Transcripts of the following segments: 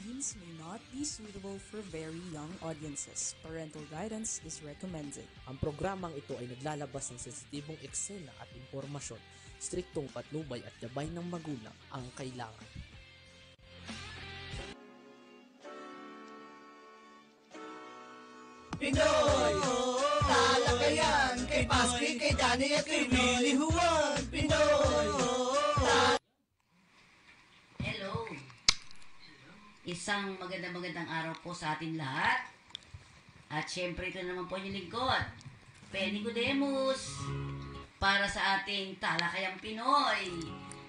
scenes may not be suitable for very young audiences. Parental guidance is recommended. Ang programang ito ay naglalabas ng sensitibong eksena at impormasyon. Striktong patnubay at gabay ng magulang ang kailangan. Pinoy! Talakayan! Kay Paski, kay Danny at kay Willie Juan! Pinoy! Hello! Isang magandang araw po sa atin lahat. At syempre ito naman po yung lingkod, Penny Gudemus, para sa ating Talakayang Pinoy.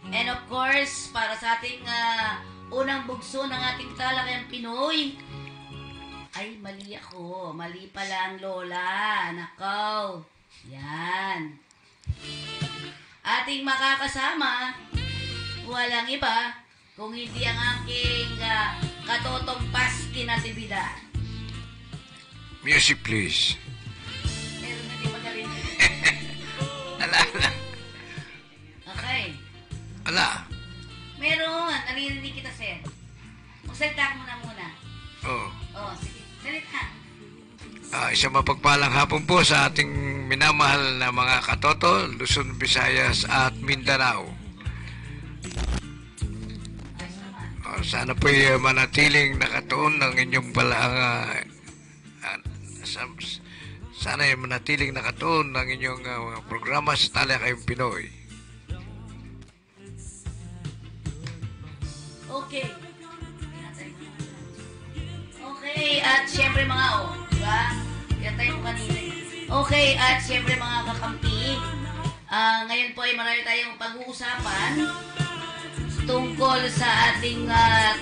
And of course, para sa ating unang bugso ng ating Talakayang Pinoy, ay, mali ako. Mali pala ang lola. Nakaw. Yan. Ating makakasama, walang iba, kung hindi ang aking katotong Paski natividad. Music, please. Meron na di magaling. Ala. Okay. Ala. Meron. Narinig kita, sir. Magsalita mo na muna. Oh. Oh, sige. Salita. Isang mapagpalang hapon po sa ating minamahal na mga katoto, Luzon, Visayas at Mindanao. Sana po'y manatiling nakatuon ng inyong sana ay manatiling nakatuon ng inyong programa sa Talakayang Pinoy. Okay. Okay, at syempre mga diba? Yan tayo kanina. Okay, at syempre mga kakampi, ngayon po ay marami tayong pag-uusapan tungkol sa ating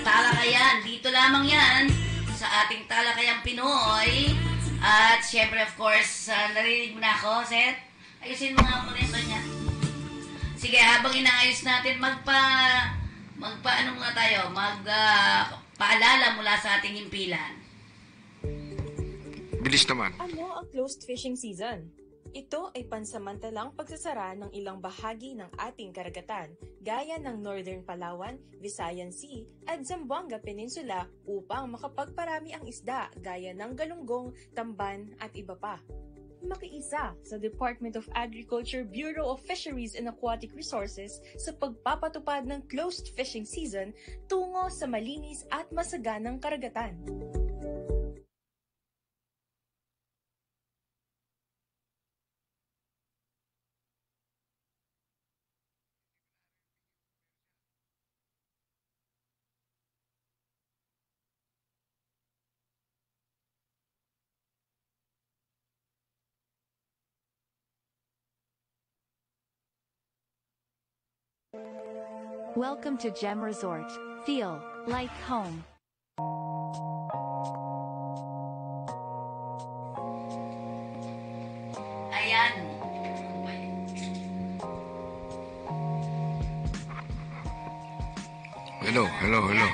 talakayan. Dito lamang yan sa ating Talakayang Pinoy. At syempre, of course, narinig mo na ako, Seth? Ayusin mo nga muna ito niya. Sige, habang inaayos natin, magpaalala mula sa ating himpilan. Bilis naman. Ano ang closed fishing season? Ito ay pansamantalang pagsasara ng ilang bahagi ng ating karagatan, gaya ng Northern Palawan, Visayan Sea at Zamboanga Peninsula upang makapagparami ang isda gaya ng galunggong, tamban at iba pa. Makiisa sa Department of Agriculture Bureau of Fisheries and Aquatic Resources sa pagpapatupad ng closed fishing season tungo sa malinis at masaganang karagatan. Welcome to Gem Resort. Feel like home. Ayan. Hello. Meron na.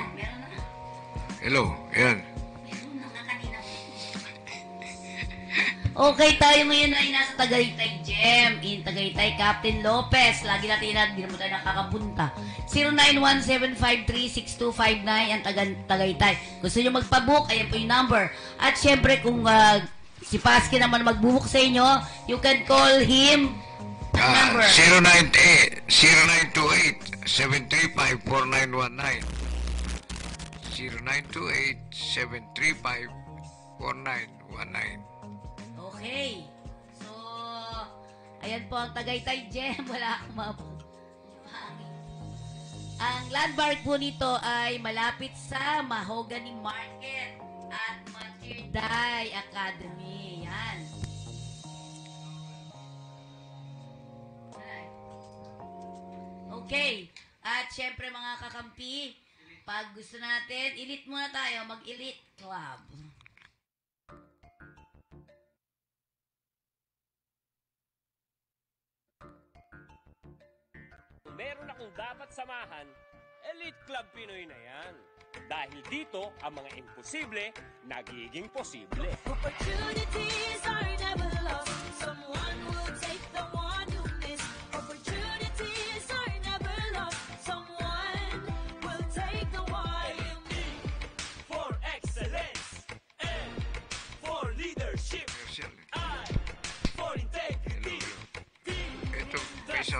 Hello, yan. Meron na nga kanina. Okay, tayo ngayon ay nasa Tagaytay Gem. In Tagaytay, Captain Lopez. Lagi natin hindi naman tayo nakakabunta. 0917536259 ang Tagaytay. Gusto nyo magpabook, ayan po yung number. At syempre, kung si Paski naman magbubook sa inyo, you can call him. Number. 0928-735-4919. 0928-735-4919. Okay. So, ayan po ang Tagaytay Gem. Wala akong ang landmark po nito ay malapit sa Mahogany Market at Matirday Academy. Yan. Okay. At syempre mga kakampi, pag gusto natin, elite muna tayo, mag-elite club. Meron akong dapat samahan, Elite Club Pinoy na yan. Dahil dito, ang mga imposible, nagiging posible. Opportunities are never lost. Someone will take the one you miss. Opportunities are never lost. Someone will take the one you miss.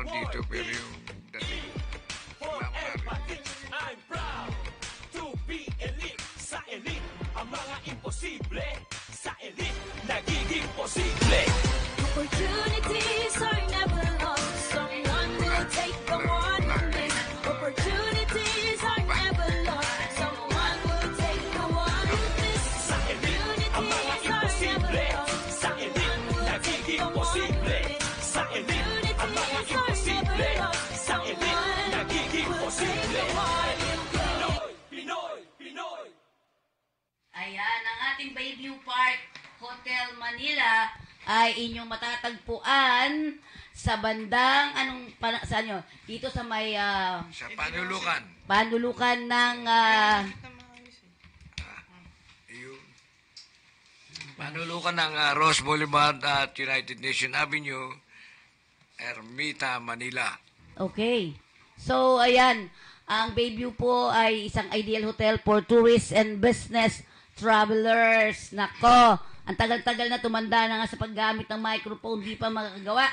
araw dito, pero yung dating wala pa rin. I'm proud to be elite. Sa elite, ang mga imposible. Sa elite, nagiging posible. Opportunities are never lost. Someone will take the one you miss. Opportunities are never lost. Someone will take the one you miss. Sa elite, ang mga imposible. Sa elite, nagiging posible. Sa elite, ang mga imposible. Sa elite, nagiging posible. Pinoy, Pinoy, Pinoy. Ayan, ang ating Bayview Park Hotel Manila ay inyong matatagpuan sa bandang, saan nyo? Dito sa may, Sa Panulukan. panlulukan ng, Yung Panulukan ng Ross Boulevard at United Nation Avenue, Ermita, Manila. okay. So, ayan, ang Bayview po ay isang ideal hotel for tourists and business travelers. Nako, ang tagal-tagal na tumanda na nga sa paggamit ng microphone, di pa makakagawa.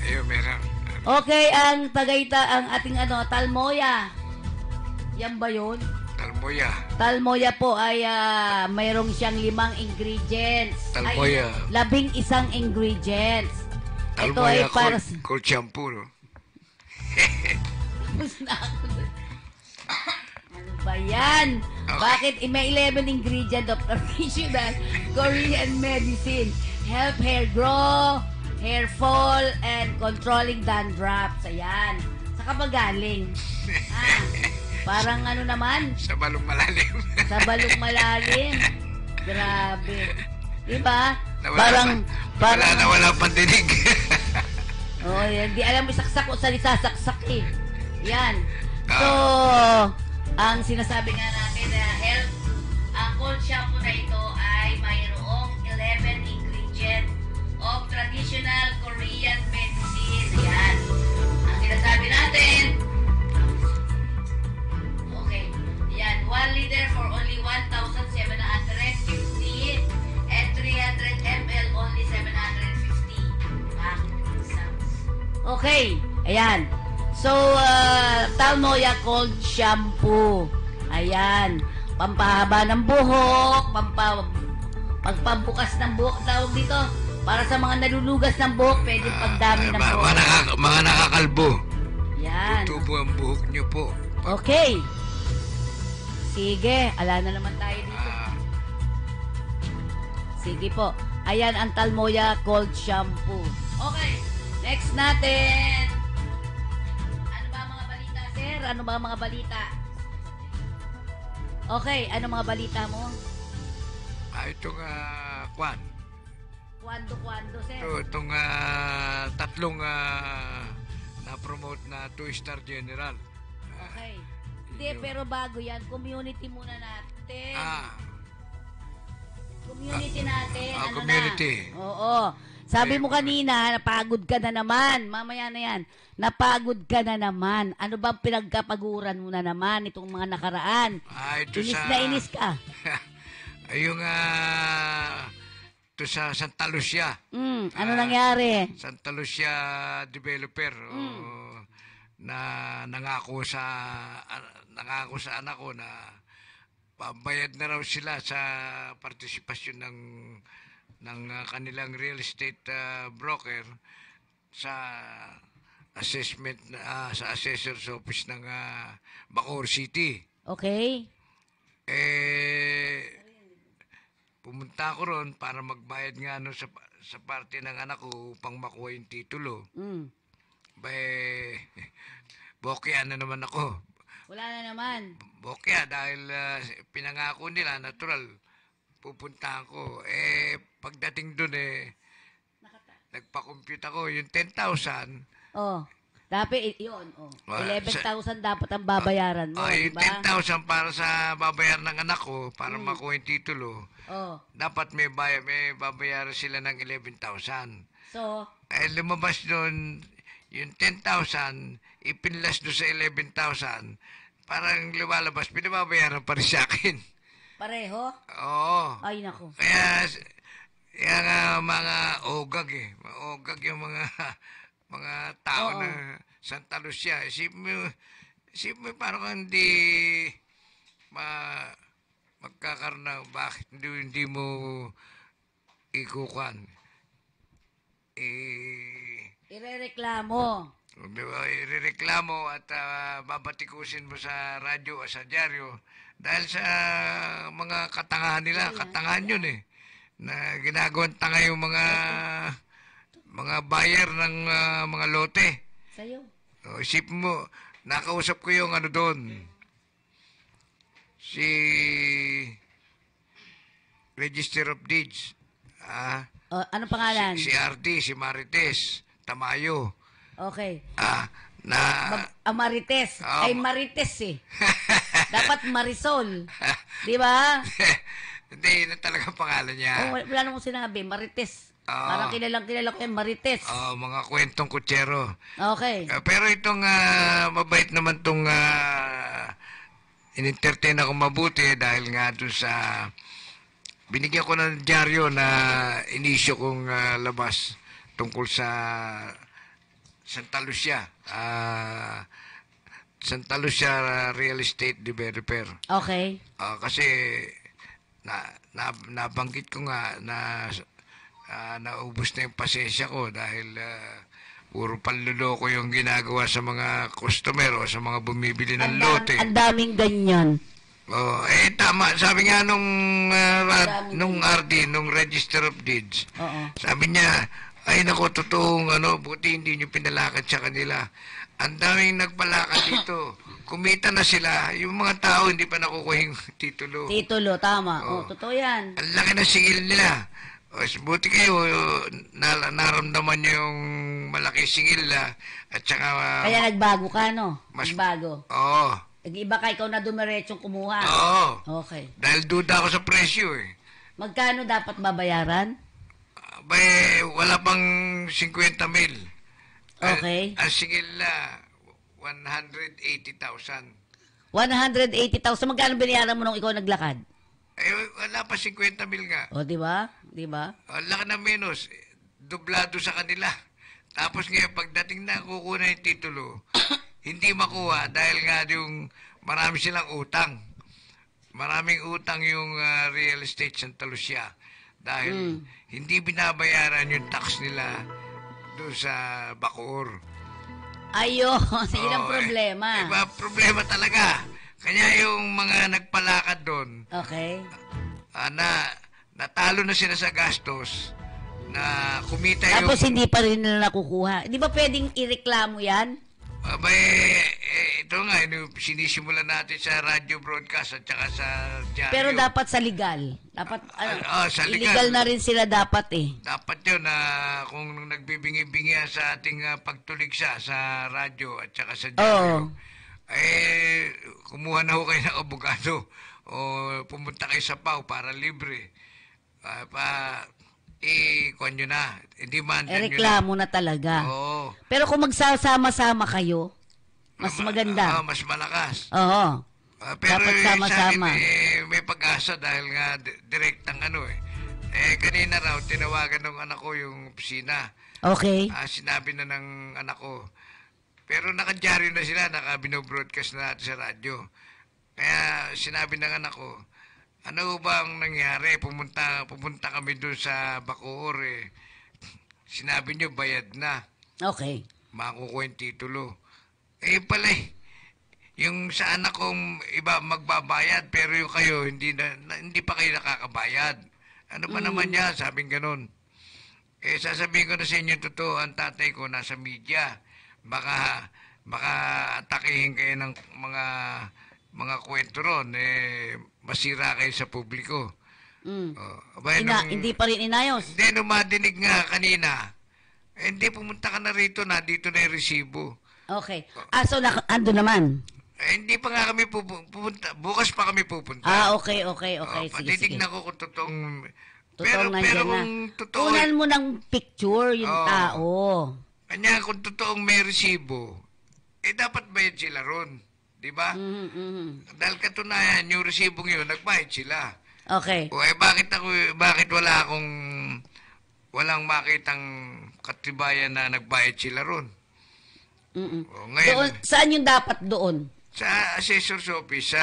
Ayun, meron. Okay, ang ating Talmoya. Yan ba yun? Talmoya. Talmoya po ay mayroong siyang 5 ingredients. Talmoya. Ay, 11 ingredients. Ito Talmoya ay para cold shampoo, no? Ano ba yan? Okay. Bakit may 11 ingredient of traditional Korean medicine? Help hair grow, hair fall, and controlling dandruff. Ayan. Saka ba galing? Parang ano naman? Sa balong malalim. Sa balong malalim. Grabe. Diba? Nawala pandinig. Oh, hindi alam mo saksak o salisasaksak eh. Yan. So, ang sinasabi nga natin na ang cold shampoo na ito ay mayroong 11 ingredient of traditional Korean medicine. Yan. Ang sinasabi natin, okay, yan, 1 liter for only 1,750 and 300 ml only 750. Diba? Okay, ayan. So, Talmoya Cold Shampoo. Ayan. Pampahaba ng buhok, pagpambukas ng buhok, tawag dito. Para sa mga nalulugas ng buhok, pwede pagdami ng buhok. Mga nakakalbo. Yan. Tutubo ang buhok nyo po. Okay. Sige, ala na naman tayo dito. Sige po. Ayan ang Talmoya Cold Shampoo. Okay. Next natin. Ano ba ang mga balita, sir? Ano ba ang mga balita? Okay, ano mga balita mo? Itong kwan. Kwando, sir? Itong tatlong na-promote na 2-star general. Okay. Hindi, pero bago yan, community muna natin. Community natin. Ano community. na? Oo. Sabi mo kanina, napagod ka na naman. Mamaya na yan. Napagod ka na naman. Ano bang pinagkapaguran mo na naman itong mga nakaraan? Inis na inis ka. Yung ito sa Santa Lucia. Ano nangyari? Santa Lucia developer na nangako sa anak ko na pabayad na raw sila sa partisipasyon ng kanilang real estate broker sa assessment sa assessor's office ng Bacoor City. Okay. Pumunta ako ron para magbayad nga sa parte ng anak ko upang makuha yung titulo. Bokya na naman ako. Wala na naman. Bokya dahil pinangako nila, natural, pupunta ako. Pagdating doon nagpa-compute ako yung 10,000. Oh. Dapat yun. 11,000 dapat ang babayaran mo, yung diba? 10,000 para sa babayaran ng anak ko para makuha yung titulo. Dapat may babayaran sila ng 11,000. So? Lumabas doon yung 10,000, ipinlas doon sa 11,000. Parang lumalabas, pinababayaran pa rin sa akin. Pareho? Oo. Ay, naku. Kaya nga mga ogag Ogag yung mga tao Oo. na Santa Lucia. Isipin mo parang hindi magkakaroon na bakit hindi mo ikukuhan. Irereklamo. Di ba, irereklamo at babatikusin mo sa radyo o sa dyaryo dahil sa mga katangahan nila. Katangahan yun eh. Na ginagawang tanga yung mga buyer ng mga lote. Sa'yo. O, isipin mo, nakausap ko yung ano doon. Si Register of Deeds. Ano pangalan? Si RD, si Marites Tamayo. Okay. Ah, Marites. Ay, Marites eh. Dapat Marisol. Di ba? Hindi, yun ang talagang pangalan niya. Wala namang sinabi. Marites. Parang kilala ko yung Marites. Mga kwentong kutsero. Okay. Pero itong mabait naman itong in-entertain ako mabuti dahil nga doon sa binigyan ko ng dyaryo na inisyo kong labas tungkol sa Santa Lucia. Santa Lucia Real Estate Developer. Okay. Kasi nabanggit ko nga na naubos na yung pasensya ko dahil puro panluloko yung ginagawa sa mga customer o sa mga bumibili ng lote. Ang daming ganyan. Tama. Sabi nga nung RD, nung Register of Deeds, sabi niya, ay nako, totoong buti hindi nyo pinalakad sa kanila. Ang daming nagpalakad dito. Kumita na sila. Yung mga tao hindi pa nakukuha yung titulo. Titulo, tama. Totoo yan. Ang laki na singil nila. Buti kayo, naramdaman nyo yung malaki singil na at saka... Kaya nagbago ka, no? Nagbago. Oo. Nag-iba ka, ikaw na dumiretsong kumuha. Oo. Okay. Dahil duda ako sa presyo eh. Magkano dapat babayaran? Wala pang 50 mil. Okay. Ang singil na 180,000. 180,000. Magkano binayaran mo nung ikaw naglakad? Wala pa 50 mil nga. Di ba? Di ba? Laki na menos. Dublado sa kanila. Tapos ngayon, pagdating na kukuha yung titulo, hindi makuha dahil nga yung marami silang utang. Maraming utang yung real estate Santa Lucia. Dahil hindi binabayaran yung tax nila doon sa Bacoor. Ayun, yun ang problema. Problema talaga. Kaya yung mga nagpalakad doon, okay, natalo na sila sa gastos, na kumita yung... Tapos hindi pa rin nila nakukuha. Di ba pwedeng ireklamo yan? Ito nga, sinisimulan natin sa radio broadcast at saka sa dyaryo. Pero dapat sa legal. Dapat, sa illegal na rin sila dapat eh. Dapat yun na kung nagbibingi-bingi sa ating pagtuligsa sa radyo at saka sa dyaryo, kumuha na ho kayo ng abogado o pumunta kayo sa PAW para libre. Kuhan nyo na. Reklamo na talaga. Oo. Pero kung magsasama-sama kayo, mas maganda. Mas malakas. Oo. Pero dapat sama-sama. Sa akin, may pag-asa dahil nga direktang kanina raw, tinawagan ng anak ko yung opisina. Okay. Sinabi na ng anak ko. Pero nakadyaryo na sila, nakabino-broadcast na natin sa radyo. Kaya sinabi ng anak ko, ano ba ang nangyari? Pumunta kami doon sa Bacoor eh. Sinabi nyo, bayad na. Okay. Makukuha yung titulo. Pala yung sa anak kong iba magbabayad, pero yung kayo, hindi pa kayo nakakabayad. Ano ba naman yan? Sabing ganun. Sasabihin ko na sa inyo totoo, ang tatay ko nasa media. Baka atakihin kayo ng mga kwento ron, masira kayo sa publiko. Hindi pa rin inayos. Hindi, nung madinig nga kanina, hindi pumunta ka na rito, dito na yung resibo. Okay. So ando naman? Hindi pa nga kami pupunta. Bukas pa kami pupunta. Okay. Sige. Titignan ko kung totoong... Totoong pero na. kung totoo... Unan mo ng picture yung tao. Kanya kung totoong may resibo, dapat bayad sila ron. Di ba? Dahil katunayan, yung resibong yun, nagbayad sila. Okay. Bakit wala akong walang makitang katibayan na nagbayad sila ron. Ngayon, Doon, saan yung dapat doon? sa assessor's office,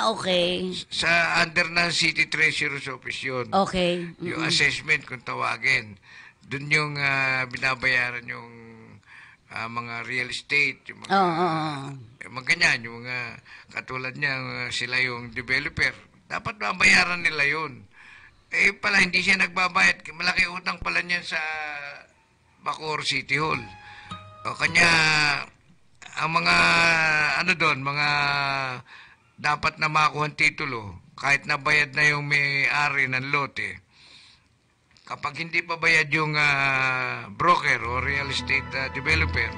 Okay. sa under ng City Treasurer's Office yun. Okay. Yung assessment kung tawagin. Doon yung binabayaran yung mga real estate, yung mga ganyan, yung mga katulad niya, sila yung developer. Dapat mabayaran nila yun. Pala, hindi siya nagbabayad. Malaki utang pala niyan sa Bacoor City Hall. Kanya, ang mga, doon, mga dapat na makuha titulo, kahit nabayad na yung may-ari ng lote, kapag hindi pa bayad yung broker o real estate developer,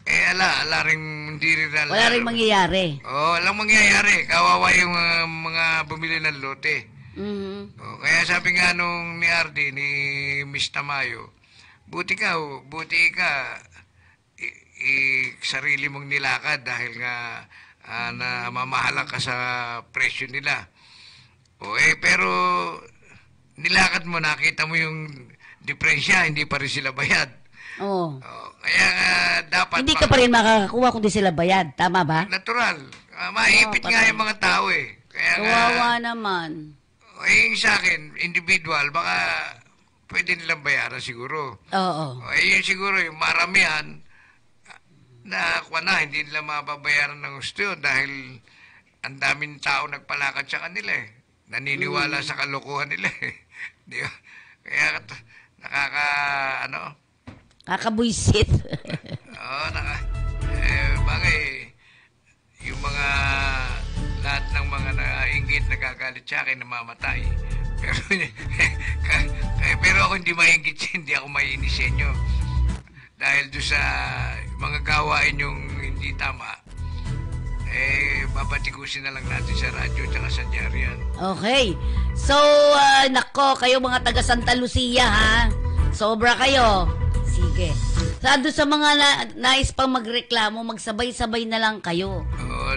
ala rin, hindi rin Wala rin mangyayari. walang mangyayari. Kawawa yung mga bumili ng lote. Kaya sabi nga nung ni Ardi, ni Miss Tamayo, buti ka, sarili mong nilakad dahil nga namamahalan ka sa presyo nila. Pero nilakad mo, nakita mo yung diferensya, hindi pa rin sila bayad. Kaya dapat... Hindi ka pa rin makakakuha kung di sila bayad. Tama ba? Natural. Maipit nga yung mga tao Kaya Kawawa naman. Yung sa akin, individual, baka pwede nilang bayaran siguro. Yun siguro, yung maramihan, hindi nila mababayaran ng gusto yun dahil ang daming tao nagpalakad sa kanila naniniwala sa kalokohan nila Di ba? Kaya Kakabuisit. Bagay, yung mga lahat ng mga nainggit nagagalit sa akin namamatay. Pero ako hindi maingit, hindi ako maiinis sa inyo. Dahil doon sa mga gawain yung hindi tama, babatikusin na lang natin sa radyo at sa diaryan. Okay. So, nako, kayo mga taga Santa Lucia, ha? Sobra kayo. Sige. Doon sa mga nais pang magreklamo, magsabay-sabay na lang kayo.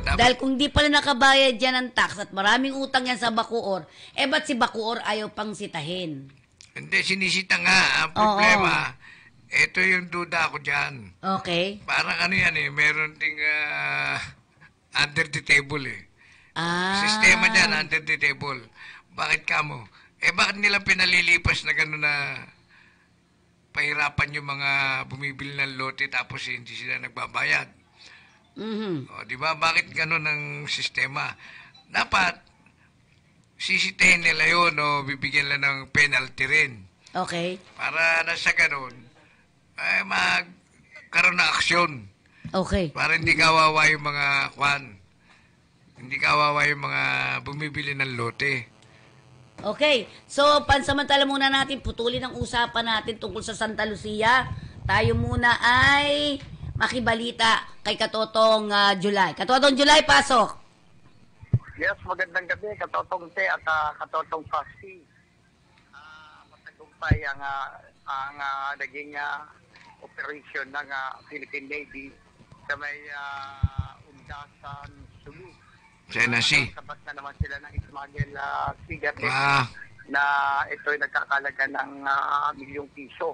Dahil kung di pala nakabayad yan ng tax at maraming utang yan sa Bacoor, ba't si Bacoor ayaw pang sitahin? Hindi, sinisita nga. Ang problema, ito yung duda ko dyan. Okay. Parang meron ding under the table Sistema dyan, under the table. Bakit kamo? Bakit nila pinalilipas na gano'n na pahirapan yung mga bumibili ng lote tapos hindi sila nagbabayad? Di ba? Bakit gano'n ang sistema? Dapat, sisitahin nila yun o bibigyan nila ng penalty rin. Okay. Para na sa gano'n, magkaroon na aksyon. Okay. Para hindi kawawa yung mga hindi kawawa yung mga bumibili ng lote. Okay. So, pansamantala muna natin, putulin ang usapan natin tungkol sa Santa Lucia. Tayo muna ay makibalita kay Katotong July. Katotong July, pasok. Yes, magandang gabi, Katotong Te at Katotong Pasti. Matagumpay ang naging operation ng Philippine Navy sa may Undasan, Sulu. Tennessee. Sabat na naman sila ng smuggle cigarette na ito'y nagkakalaga ng milyong piso.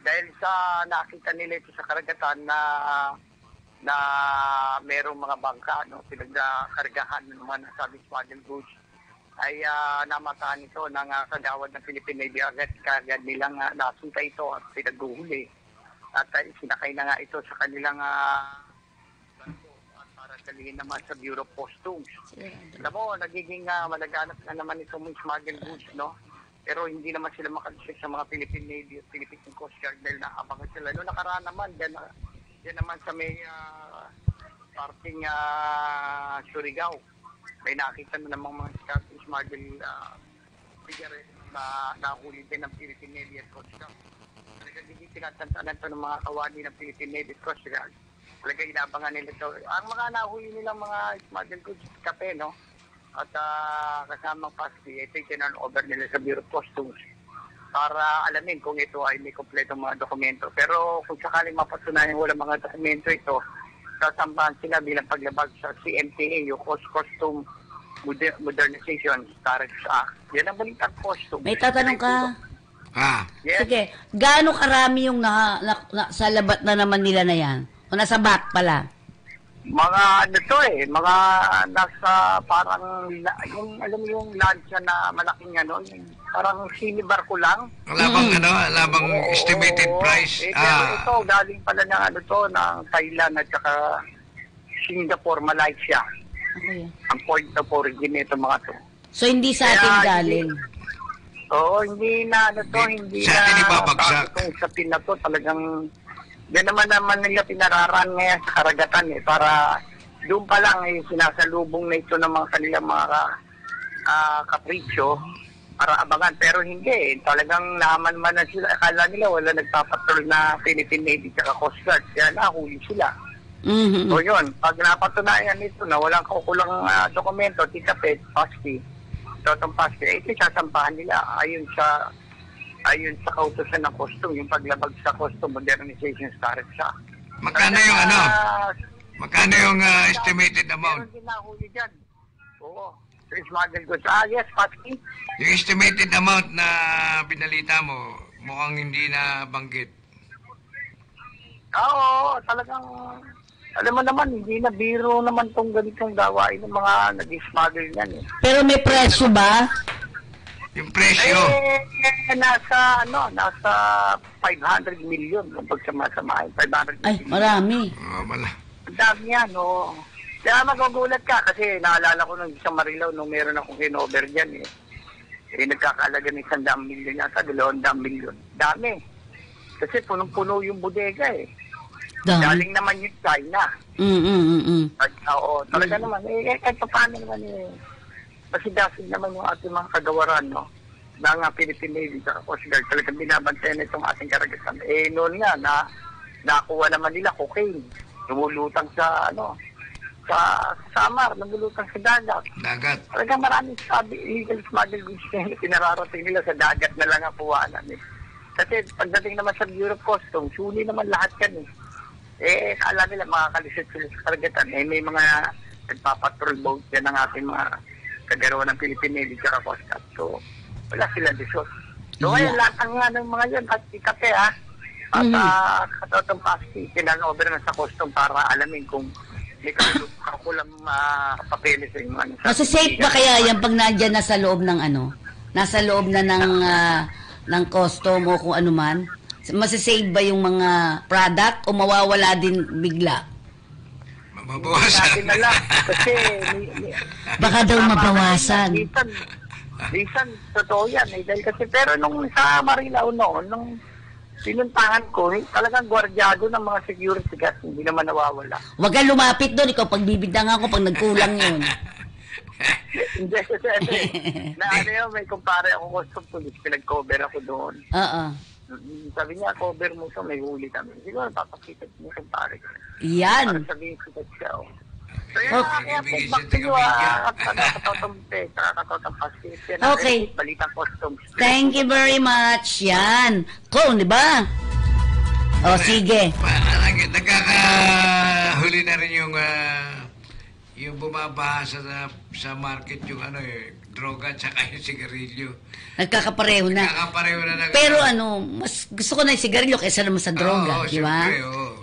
Dahil sa nakita nila ito sa karagatan na merong mga bangka, pinagkargahan ng mga nasabing smuggle goods, ay namataan ito ng kagawad ng Philippine Navy agad. Kagad nilang nasunta ito at pinaghuhuli. At sinakay na nga ito sa kanilang para dalihin naman sa Bureau of Customs. Alam mo, nagiging malaganap na naman itong smuggle goods, no? Pero hindi naman sila makalisik sa mga Philippine Navy at Philippine Coast Guard dahil naabangan sila. Noong nakaraan naman, yan naman sa may parting Surigao. May nakita na namang mga smuggle cigarettes na nahuli din ng Philippine Navy at Coast Guard. Talagang hindi tinatantanan ito ng mga kawani ng Philippine Navy at Coast Guard. Talagang inabangan nila ito. Ang mga nahuli nilang mga smuggle goods, kape, no? At kasamang pasti, ito yung over nila sa Bureau of Customs para alamin kung ito ay may kompletong mga dokumento. Pero kung sakaling mapatunayan wala mga dokumento ito, sasambahan sila bilang paglabag sa CMTA, yung Custom Modernization Tariffs Act. Yan ang balitang custom. May tatanong ka. Yes. Sige, gaano karami yung sa labat na naman nila na yan? O nasa bat pala? Mga mga nasa parang, yung alam mo yung lansya na malaking yung parang sinibar ko lang. Labang estimated price. Pero ito, galing pala ng ng Thailand at saka Singapore, Malaysia. Okay. Ang point of origin nito mga to. So, hindi sa atin galing? Oo, hindi na hindi sa atin na ibabagsak. Itong sapin na to talagang yan naman nila pinararan ngayon sa karagatan para doon pa lang sinasalubong na ito ng mga kanilang mga kapritsyo para abangan. Pero hindi, talagang naman na sila. Akala nila wala nagpapatrol na Philippine Navy at Coast Guard. Kaya nahuli sila. Mm-hmm. So yun, pag napatunayan ito na walang kukulang dokumento, tikapet, paski, totong paski, ito sasampahan nila ayon sa kautosan ng custom, yung paglabag sa custom modernization started sa. Magkano yung Magkano yung estimated amount? Meron din nahuli dyan. Oo. Smuggled goods. Yes, Patsy. Yung estimated amount na binalita mo, mukhang hindi na banggit. Oo, talagang, alam mo naman, hindi na biro naman tong ganitong gawain ng mga nag-smuggle yan eh. Pero may presyo ba? Yung presyo? Nasa 500 million kung pagsamasamahin. 500 million. Ay, marami. Ang dami yan, oo. Kaya magugulat ka kasi naalala ko nung isang Marilao nung meron akong kinover dyan eh. Nagkakalaga ng 100 million yata, 200 million. Dami. Kasi punong-puno yung bodega eh. Galing naman yung China. Oo, talaga naman. Kahit paano naman pasidasin naman yung ating mga kagawaran, no? Ng Philippine Navy sa Coast Guard. Talagang binabantayan itong ating karagatan. Noon nga, nakuha naman nila cocaine. Lumulutang sa sa Samar, lumulutang sa dagat. Talagang maraming illegal smuggle goods na pinararating nila sa dagat na lang ang puwanan eh. Kasi pagdating naman sa Bureau of Customs, suni naman lahat yan eh. Kala nila makakalisod sila sa karagatan. May mga nagpapatrol boat yan ng ating mga kagarawan ng Philippine Navy at Coast Guard. So, wala silang disot. So, ngayon, lahat ng mga yun, at ikape at katotong pasti, pinanover na sa custom para alamin kung may kakulang papeles sa mga Masa-safe ba kaya yan pag nandyan na sa loob ng nasa loob na ng custom o kung ano man? Masa-save ba yung mga product o mawawala din bigla? Mabawasan. Kasi baka daw mabawasan. Lisan, totoo yan. Dahil kasi, pero nung sa Marilao noon, nung pinuntahan ko, talagang gwardyado ng mga security guards, hindi naman nawawala. Huwag kang lumapit doon, ikaw pagbibintang ako pag nagkulang yun. Hindi, kasi may kumpare ako custom police, pinag-cover ako doon. Sabi niya, cover mo ito, may huli kami. Siguro, papakita mo kumpare ko. Yan. Para sabihin ko siya, So, yun kaya back to you, katotong pasti. Okay. Balitang customs. Thank you very much. Yan. Cool, di ba? O, sige. Nagkakahuli na rin yung bumabaha sa market yung droga at saka yung sigarilyo. Nagkakapareho na. Pero mas gusto ko na yung sigarilyo kaysa naman sa droga, di ba?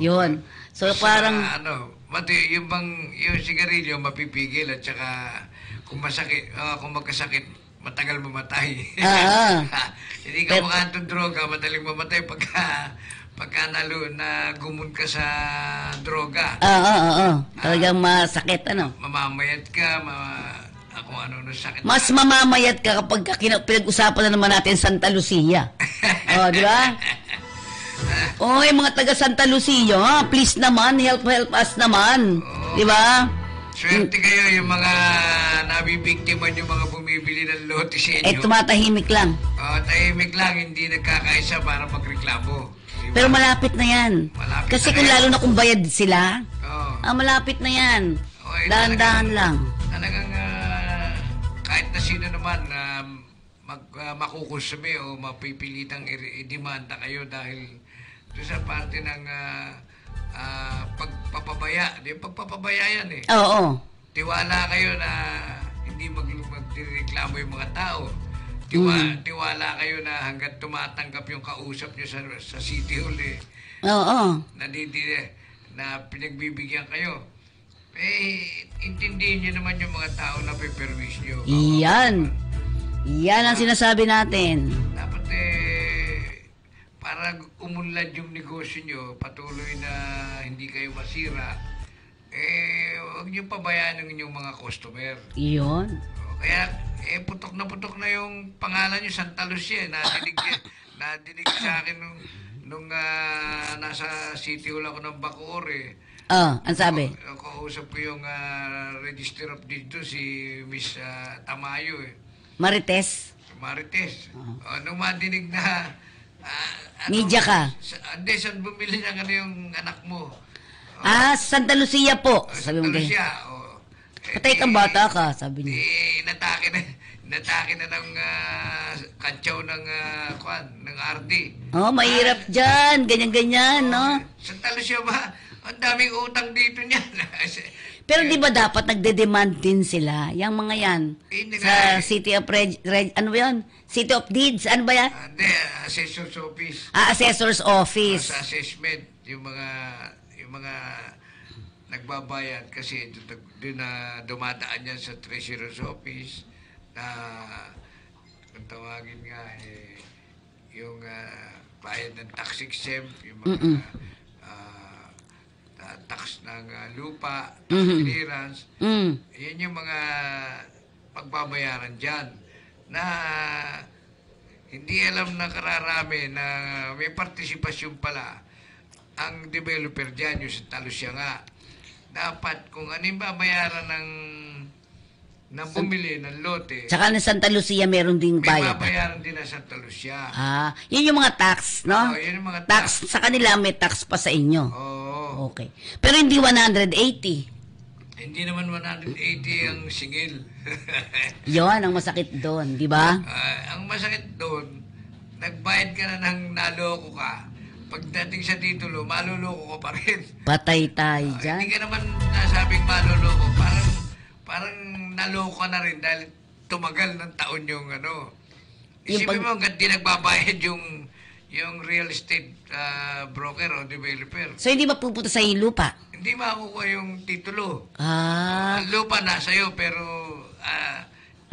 Yun. So, parang yung sigarilyo mapipigil at saka kung magkasakit matagal mamatay. Hindi ka makantong droga, madaling mamatay pagka nagumun ka sa droga. Talagang masakit, mamamayat ka, kung ano sakit. Mas mamamayat ka kapag pinag-usapan na naman natin Santa Lucia. Di ba? Oy, mga taga Santa Lucia, please naman, help us naman. Di ba? Swerte kayo yung mga nabibiktima yung mga bumibili ng lote sa inyo. Tumatahimik lang. Tahimik lang, hindi nagkakaisa para magreklamo. Diba? Pero malapit na yan. Kasi kung lalo na kung bayad sila, malapit na yan. Dahan-dahan lang. Talagang kahit na sino naman makukonsume o mapipilitang i-demanda kayo dahil sa parte ng pagpapabaya. Pagpapabaya yan eh. Oo. Tiwala kayo na hindi magreklamo yung mga tao. Tiwala kayo na hanggat tumatanggap yung kausap nyo sa City Hall Oo. na pinagbibigyan kayo. Intindihin nyo naman yung mga tao na peperwish nyo. Yan. Yan ang sinasabi natin. Dapat para umunlad yung negosyo nyo, patuloy na hindi kayo masira, huwag nyo pabayaan yung inyong mga customer. Iyon. Kaya, putok na yung pangalan nyo, Santa Lucia. Nadinig sa akin nung nasa City Hall ako ng Bacoor ang sabi? Kausap ko yung Register of Deeds si Miss Tamayo Marites. Nung madinig na Media ka? Hindi, saan bumili ng yung anak mo? Santa Lucia po. Sabi mo Santa kayo. Lucia, Patay kang bata ka, sabi niya. Inatake na ng kantsaw ng RD. Mahirap dyan. Ganyan-ganyan, no? Santa Lucia ba? Ang daming utang dito niyan. Pero di ba dapat nagde-demand din sila? Yung mga yan. Sa City of ano ba yun? City of Deeds. Ano ba yan? Hindi, Assessor's Office. Assessor's Office. Sa assessment, yung mga nagbabayad kasi doon na dumadaan yan sa Treasurer's Office na kung tawagin nga yung bayad ng tax exempt, yung mga tax ng lupa, tax clearance, yan yung mga pagbabayaran dyan na hindi alam na kararami na may partisipasyon pala ang developer dyan, yung Santa Lucia nga. Dapat kung ano yung babayaran ng bumili ng lote. Tsaka ng Santa Lucia meron ding bayad. May babayaran din ng Santa Lucia. Yun yung mga tax, no? Yun yung mga tax. Sa kanila may tax pa sa inyo. Okay. Pero hindi 180. Hindi naman 180 ang singil. Yon ang masakit doon, di ba? Ang masakit doon, nagbayad ka na ng naloko ka. Pagdating sa titulo, maluloko ka pa rin. Patay tayo dyan. Hindi ka naman nasabing maluloko. Parang naloko ka na rin dahil tumagal ng taon yung Isipin mo, hanggang di nagbabayad yung real estate broker o developer. So, hindi mapupunta sa yung lupa? Hindi makukuha yung titulo. Ang lupa nasa iyo, pero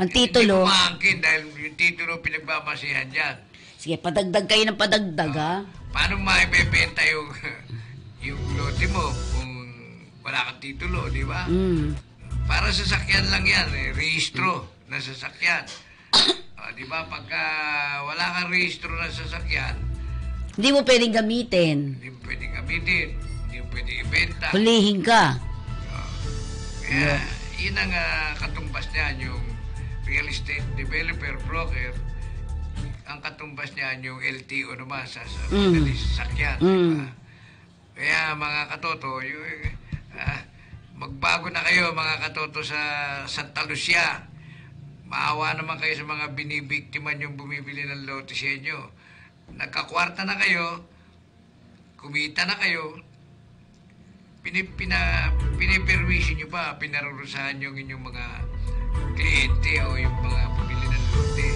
ang titulo? Hindi kumangkin dahil yung titulo pinagbamasihan dyan. Sige, padagdag kayo ng padagdag, Paano maibebenta yung lote mo kung wala kang titulo, di ba? Para sa sasakyan lang yan, rehistro na sasakyan. Di ba, pagka wala kang rehistro na sasakyan, hindi mo pwedeng gamitin. Hindi mo pwedeng ibenta. Hulihin ka. Kaya, yun ang katumbas niyan, yung real estate developer, broker, ang katumbas niyan yung LTO naman sa madaling sasakyan. Diba? Kaya mga katoto, magbago na kayo mga katoto sa Santa Lucia. Maawa naman kayo sa mga binibiktiman yung bumibili ng lote sa inyo. Nagkakwarta na kayo, kumita na kayo, piniperwisyon nyo pa, pinarurusahan yung inyong mga kliyente o yung mga pumili ng lote.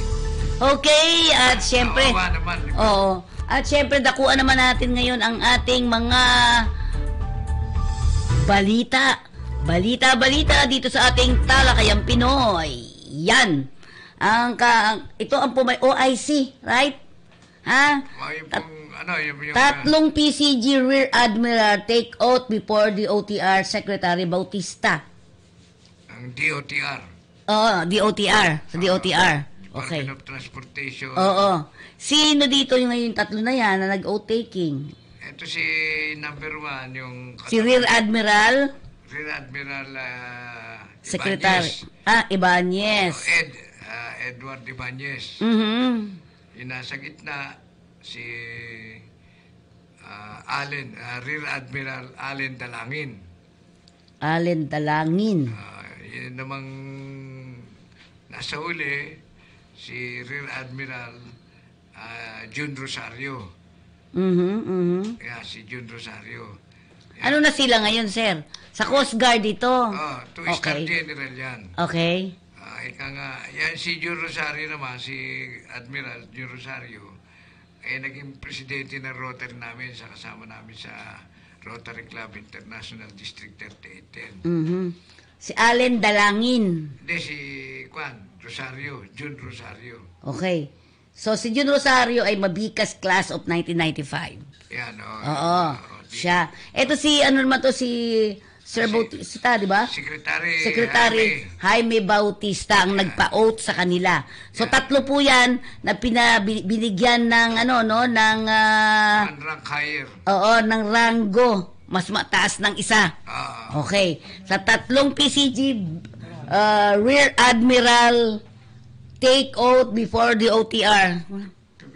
Okay, at syempre, naman, diba? Oo. At syempre, dakuan naman natin ngayon ang ating mga balita. Balita dito sa ating Talakayang Pinoy. Yan. Ito ang OIC, right? Tatlong PCG Rear Admiral take out before the OTR Secretary Bautista. Ang DOTR. DOTR. Sa DOTR. Okay. Department of Transportation. Oo. Sino dito yung ngayon tatlo na yan na nag-oath taking? Ito si number 1, yung... Si Rear Admiral? Rear Admiral Secretary. Ibanez. Edward Ibanez. Yung nasa gitna, si Rear Admiral Allen Dalangin. Allen Dalangin. Yun namang nasa huli, si Rear Admiral June Rosario. Kaya si June Rosario. Ano na sila ngayon, sir? Sa Coast Guard ito? 2-star general yan. Okay. Ika nga, yan si Jun Rosario naman, si Admiral Jun Rosario, ay naging presidente ng Rotary namin sa kasama namin sa Rotary Club International District 3810. Si Allen Dalangin. Hindi, si Rosario, Jun Rosario. Okay. So, si Jun Rosario ay Mabikas Class of 1995. Yan, Oo. Siya. Ito si, ano naman to, si Sir Bautista, di ba? Secretary Jaime Bautista ang nagpa-oath sa kanila. So, tatlo po yan na binigyan ng, ng... rank higher. Oo, ng ranggo. Mas mataas ng isa. Okay. Sa tatlong PCG, Rear Admiral take oath before the OTR.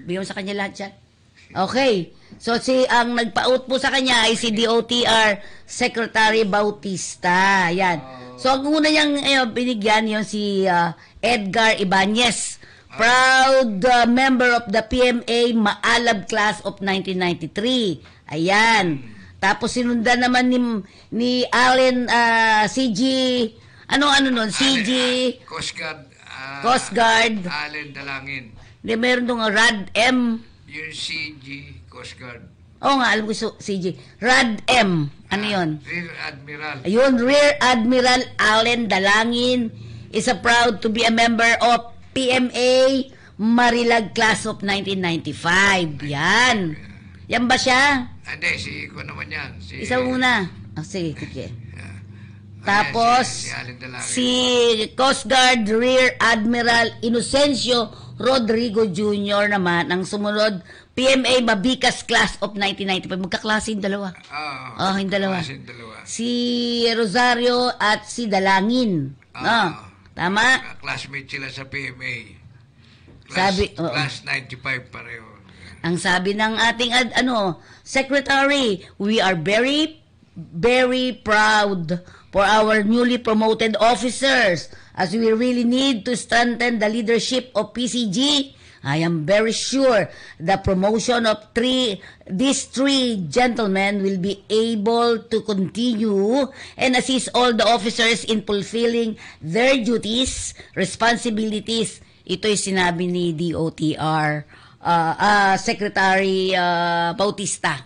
Bigyan mo sa kanya lahat yan. Okay. So, ang nagpa-oath po sa kanya ay si DOTR Secretary Bautista. Yan. So, ang una niyang binigyan yung si Edgar Ibanez. Proud member of the PMA Maalab Class of 1993. Ayan. Tapos sinundan naman ni Allen CG CG Coast Guard Allen Dalangin. Hindi, meron doon Rad M. Yung CG Coast Guard. Oo nga, alam ko CG. Rad M. Ano yun? Rear Admiral. Ayun, Rear Admiral Allen Dalangin is proud to be a member of PMA Marilag Class of 1995. Yan. Yan ba siya? Hindi, ko naman yan. Isa muna. Sige. Tapos, si Coast Guard Rear Admiral Inocencio Rodrigo Jr. naman, ang sumunod, PMA Mabikas Class of 1995. Magkaklase yung dalawa. Yung dalawa. Si Rosario at si Dalangin. Tama? Classmate sila sa PMA. Class 95 pareho. Ang sabi ng ating Secretary, we are very, very proud for our newly promoted officers as we really need to strengthen the leadership of PCG. I am very sure the promotion of these three gentlemen will be able to continue and assist all the officers in fulfilling their duties, responsibilities. Ito'y sinabi ni DOTR Secretary Bautista.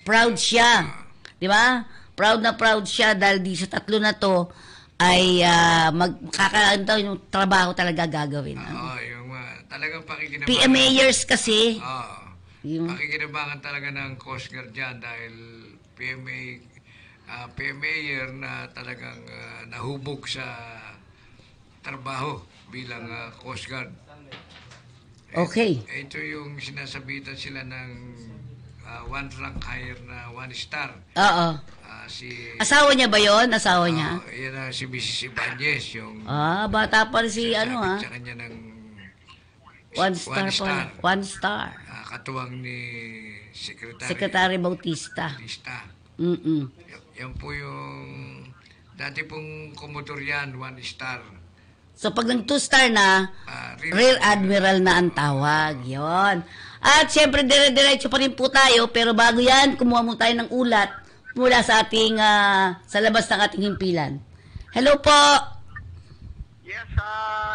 Proud siya. Di ba? Proud siya dahil di sa tatlo na to ay yung trabaho talaga gagawin. Yung talagang pakikinabangan. PMAers kasi. Pakikinabangan talaga ng Coast Guard dyan dahil PMAer na talagang nahubog sa trabaho bilang Coast Guard. Okay. Ito yung sinasabitan sila ng one rank higher na 1 star. Oo. Asawa niya ba yon? Asawa niya? Yan si Mrs. Ibanez. Yung bata pa rin si sa kanya ng 1 star. 1 star. Katuwang ni Secretary Bautista. Yan po yung dati pong komodor yan, 1 star. So, pag nag 2 star na, Rear Admiral na ang tawag. Yon. At syempre, dire-diretso pa rin po tayo. Pero bago yan, kumuha mo tayo ng ulat mula sa ating, sa labas ng ating himpilan. Hello po! Yes,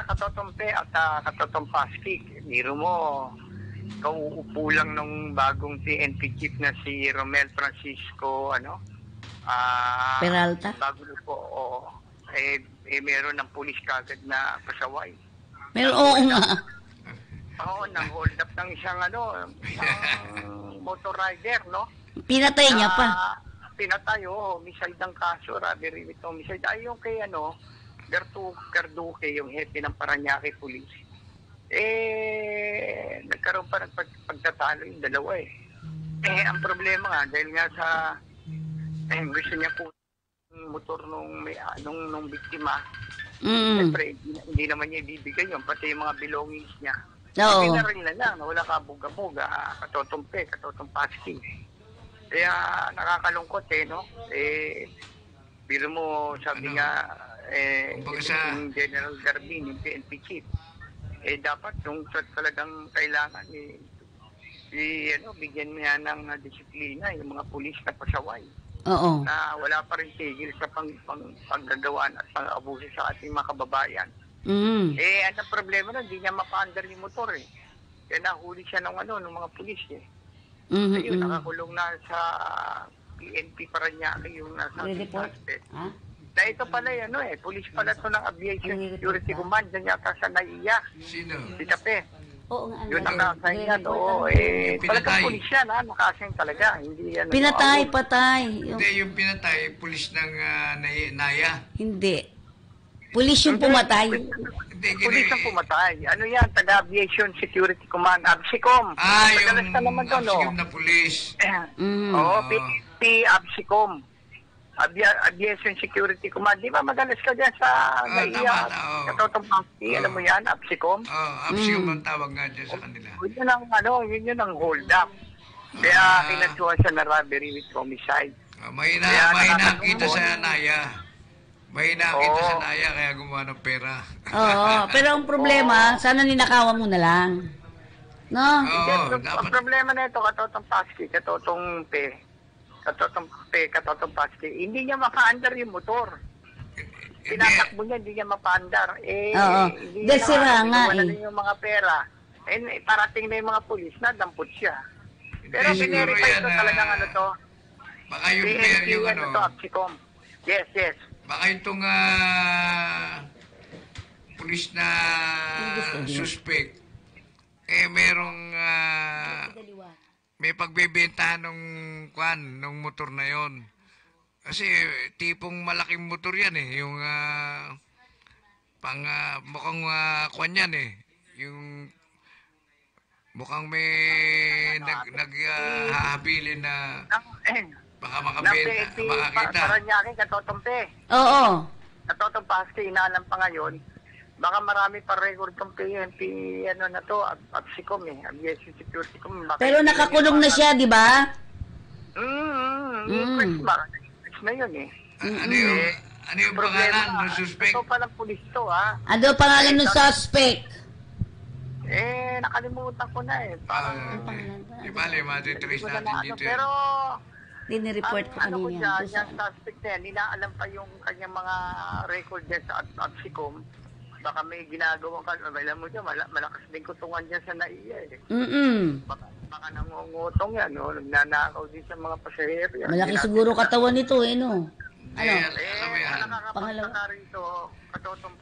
Katotompe at Katotompastic. Biro mo, kauupo lang nung bagong PNP chief na si Romel Francisco, Peralta? Bago po, meron ng pulis kagad na pasaway. Meron, oo nga. Oo, nang-hold up ng isang motor rider, no? Pinatay niya pa. Pinatay, homicide ang kaso, robbery with homicide. Ay, yung kay, Garduque, yung hepe ng Parañaque Police. Nagkaroon pa ng pagtatalo yung dalawa, ang problema nga, dahil nga sa, gusto niya po motor nung biktima. Siyempre, hindi naman niya ibibigay yun, pati yung mga belongings niya. Oo. Pinaril na lang, wala kabuga-buga, Katotompastic. Kaya nakakalungkot, no? Biro mo, sabi nga, yung General Garbin, yung PNP chief, dapat yung talagang kailangan, bigyan niya ng disiplina, yung mga pulis na pasaway. Oo. Na wala pa rin tigil sa paggagawa at pang-abuso sa ating mga kababayan. Ang problema na, hindi niya mapa-under yung motor eh. Kaya nahuli siya ng mga pulis eh. Ayun, nakakulong na sa PNP Parañaque yung nasa suspect. Na ito pala pulis pala to ng Aviation Security Command, dyan yata sa NAIA. Sino? Si Tape. Oo nga. Yun ang nakasign yan. Talagang pulis yan, nakasign talaga. Hindi Patay. Hindi, yung pinatay, pulis ng NAIA. Hindi. Pulis yung pumatay. Hindi, pulis ang pumatay. Ano yan? Taga-Aviation Security Command, ABSICOM. Yung ABSICOM na pulis. Oo, PNP, ABSICOM. Aviation Security Command. Di ba madalas ka dyan sa NAIA? Katotong Pasti, alam mo yan, ABSICOM? ABSICOM ang tawag nga dyan sa kanila. Yun ang hold up. Kaya kinasuhan siya na robbery with homicide. Mahina kita sa NAIA. Mahina kita sa NAIA kaya gumawa ng pera. Oo, pero ang problema, sana ninakawan mo na lang. No? Ang problema na ito, katotong Pasti, katotong Pasti, hindi niya mapa-under yung motor. Tinatakbo niya, hindi niya mapa-under. Dahil sira nga wala na yung mga pera. Parating na yung mga pulis, nadampot siya. Pero pinerify ito talagang Baka yung ABSICOM. Yes. Baka itong pulis na suspect, merong may pagbebentahan nung motor na yon. Kasi tipong malaking motor yan yung mukhang kwan yan yung mukhang may naghahabilin na baka makakita. Parañaque, katotompe. Oo. Katotong Pasti, inaalam pa ngayon. Baka marami pa record ng PNP, ABSICOM Aviation Security Command. Pero nakakulong na siya, di ba? Chris na yun Ano yung pangalan ng suspect? Ito palang pulis to, Ano pangalan ng suspect? Nakalimutan ko na Di bale, matitrace natin dito. Pero dinireport ko kanina. Yung suspect na yan, ninaalam pa yung kanyang mga record dyan sa ABSICOM. Baka may ginagawa ka. Alam mo dyan, malakas din kutungan dyan sa NAIA Baka nangungutong yan, nagnanakaw din sa mga pasahero. Malaki siguro katawan nito, no? Pangalawa rito, katotong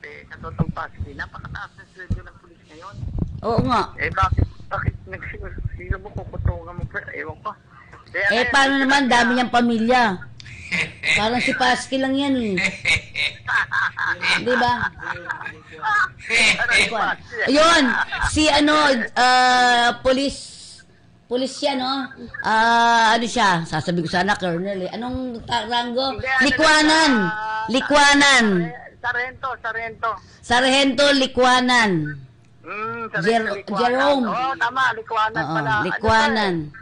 Pasti, napakataas ng sweldo ng pulis ngayon. Oo nga. Bakit sino mo kukutungan mo? Ewan ko. Paano naman, dami niyang pamilya. Parang si Paski lang yan Di ba? Ayun, si police siya, no? Ano siya? Sasabi ko sana, Colonel Anong rango? Likwanan. Sargento Likwanan. Jerome. Tama, Likwanan pala. Likwanan.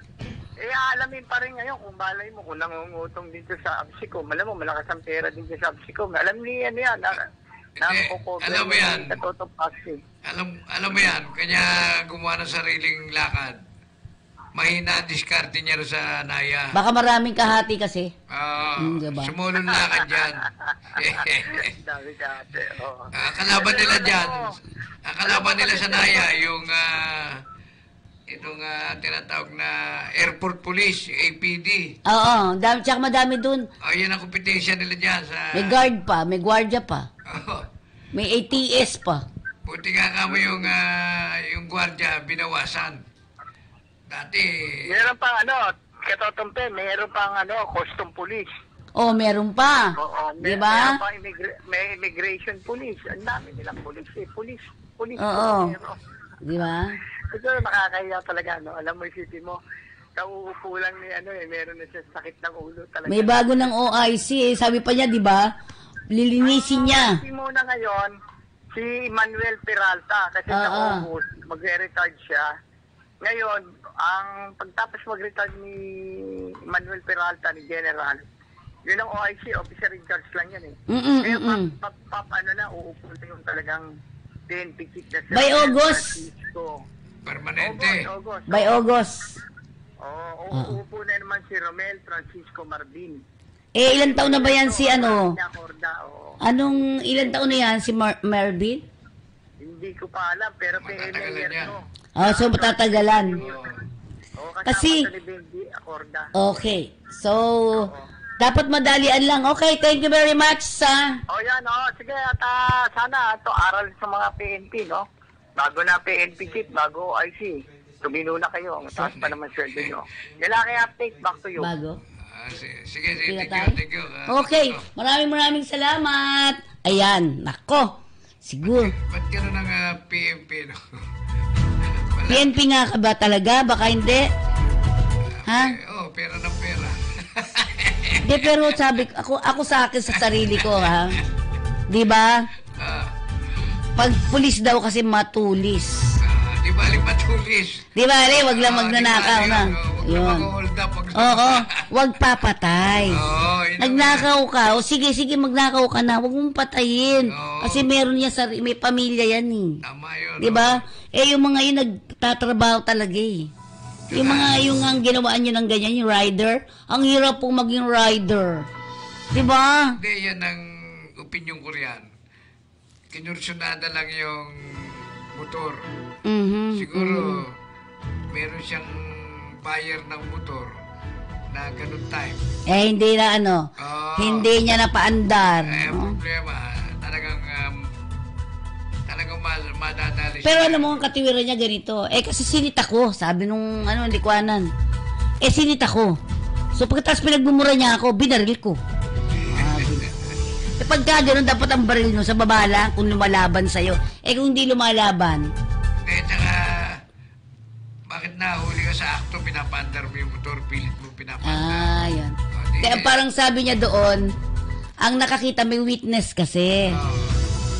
Alamin pa rin ngayon kung balay mo kung nangungutong dito sa ABSICOM. Alam mo, malakas ang pera dito sa ABSICOM. Alam niya yan. Alam mo yan. Alam mo yan. Kanya gumawa ng sariling lakad. Mahina diskarte niya sa NAIA. Baka maraming kahati kasi. Diba? Sumulong lakad dyan. Dami kahati. Kalaban nila dyan. Kalaban nila sa NAIA yung itong tinatawag na Airport Police, APD. Oo, tsaka madami dun. Yan ang kompetensya nila dyan. May guard pa, may guardia pa. May ATS pa. Buti nga kamo yung guardia binawasan. Dati... Meron pang katotompe, meron pang custom police. Meron pa. Diba? Meron pang may immigration police. Ang dami nilang police. Police. Oo. Diba? Ito nakakahiya talaga, Alam mo, isipin mo, kauupo lang ni meron na siya sakit ng ulo talaga. May bago ng OIC Sabi pa niya, di ba? Lilinisin niya. Si muna ngayon, si Manuel Peralta, kasi sa August, magre-retard siya. Ngayon, pagtapos mag-retard ni Manuel Peralta, ni General, yun ang OIC, officer in charge lang yan Kaya uupo na yung talagang PNP chief na siya. By August? Permanente. By August. Uupo na naman si Romel Francisco Marbin. Ilan taon na ba yan si Anong ilan taon na yan si Marvin? Hindi ko pa alam, pero Matatagalan yan. So matatagalan. Kasi- Kasi Acorda. Okay. So, dapat madalian lang. Okay, thank you very much sa... Yan, sige, at sana to aral sa mga PNP, no? Bago na PNP chief, bago IC. Tumino na kayo, ang taas pa naman sweldo nyo. Lalaki update, back to you. Bago. Sige, Sila thank tayo? you. Okay, maraming salamat. Ayan, nako. Siguro. Ba't gano'n ang PMP, no? PNP nga ka ba talaga? Baka hindi. Ha? Pera ng pera. Hindi, pero sabi ako sa akin sa sarili ko, ha? Di ba? Pag pulis daw kasi matulis. Di bali matulis. Di bali, wag lang magnanakaw na. Yun. Mag-hold up. Oo, wag papatay. Nagnakaw ka, o sige, magnakaw ka na, wag mong patayin. Kasi meron niya may pamilya yan eh. Tama yun. Di ba? Yung mga yun nagtatrabaho talaga eh. Yung ang ginawaan nyo ng ganyan, yung rider, ang hirap pong maging rider. Di ba? Hindi, yan ang opinion ko riyan. Kinursunada lang yung motor. Siguro, meron siyang buyer ng motor na ganun time. Hindi na hindi niya napaandar. Problema, talagang madadali siya. Pero alam mo, ang katiwiran niya ganito. Kasi sinita ko, sabi nung likwanan. Sinita ko. So pagkatapos pinagmumura niya ako, binaril ko. Pagka gano'n, dapat ang baril nyo sa baba lang kung lumalaban sa'yo. Kung hindi lumalaban. Tsaka, bakit nahuli ka sa akto, pinapandar mo yung motor, pilit mo pinapandar. Yan. Kaya parang sabi niya doon, ang nakakita may witness kasi.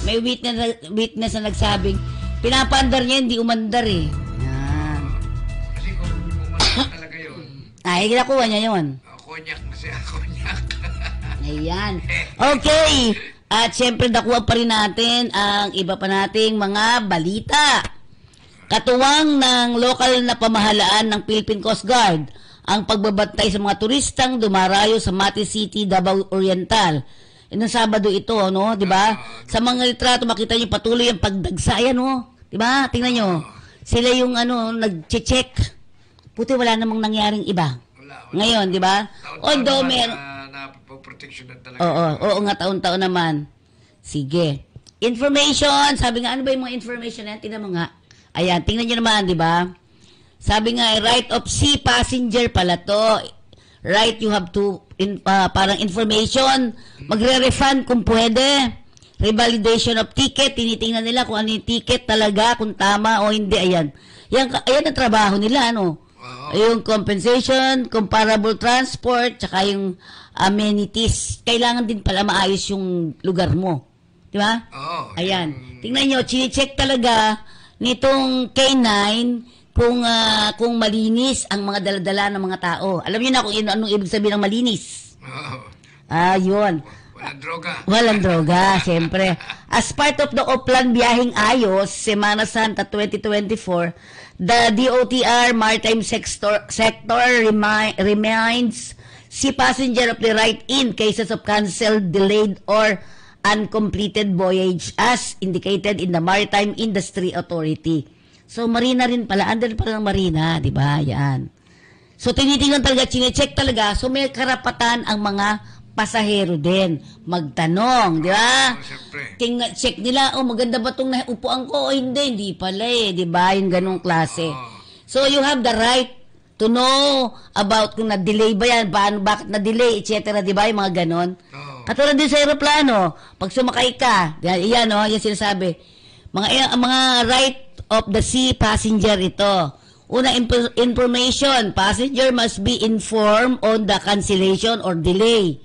May witness na nagsabing, pinapandar niya, hindi umandar eh. Yan. Kasi kung umandar talaga yun. Nakuha niya yun. Konyak na siya, konyak. Ayan. Okay. At syempre, nakuha pa rin natin ang iba pa nating mga balita. Katuwang ng lokal na pamahalaan ng Philippine Coast Guard ang pagbabantay sa mga turistang dumarayo sa Mati City, Davao Oriental. Noong Sabado ito, no? Diba? Sa mga litrato, makita nyo patuloy ang pagdagsa. Ayan, no? Diba? Tingnan nyo. Sila yung nag-check. Puti, wala namang nangyaring iba. Ngayon, diba? Although meron... protection talaga. Oo nga, taon-taon naman. Sige. Information, sabi nga, ano ba yung mga information na yan? Tingnan mo nga. Ayan, tingnan nyo naman, di ba? Sabi nga, right of sea passenger pala to. Right, you have to, parang information, magre-refund kung pwede. Revalidation of ticket, tinitingnan nila kung ano yung ticket talaga, kung tama o hindi. Ayan ang trabaho nila, ano? Yung compensation, comparable transport, tsaka yung amenities. Kailangan din pala maayos yung lugar mo. Di ba? Ayan. Tingnan nyo, chine-check talaga nitong K9 kung malinis ang mga daladala ng mga tao. Alam niyo na kung anong ibig sabihin ng malinis. Yun. Walang droga, siyempre. As part of the Oplan Biyaheng Ayos, Semana Santa 2024, the DOTR Maritime Sector reminds sea passenger of the right in cases of canceled, delayed, or uncompleted voyage as indicated in the Maritime Industry Authority. So, marina rin pala. Under pala ng marina, di ba? Yan. So, tinitingnan talaga, chinecheck talaga. So, may karapatan ang mga pasahero din. Magtanong, di ba? Check nila, maganda ba itong upuan ko o hindi? Hindi pala di ba? Yung ganong klase. So, you have the right to know about kung na-delay ba yan, bakit na-delay, etc. Di ba? Yung mga ganon. Katulad din sa aeroplano, pag sumakay ka, yan sinasabi. Mga right of the sea passenger ito. Una, information. Passenger must be informed on the cancellation or delay.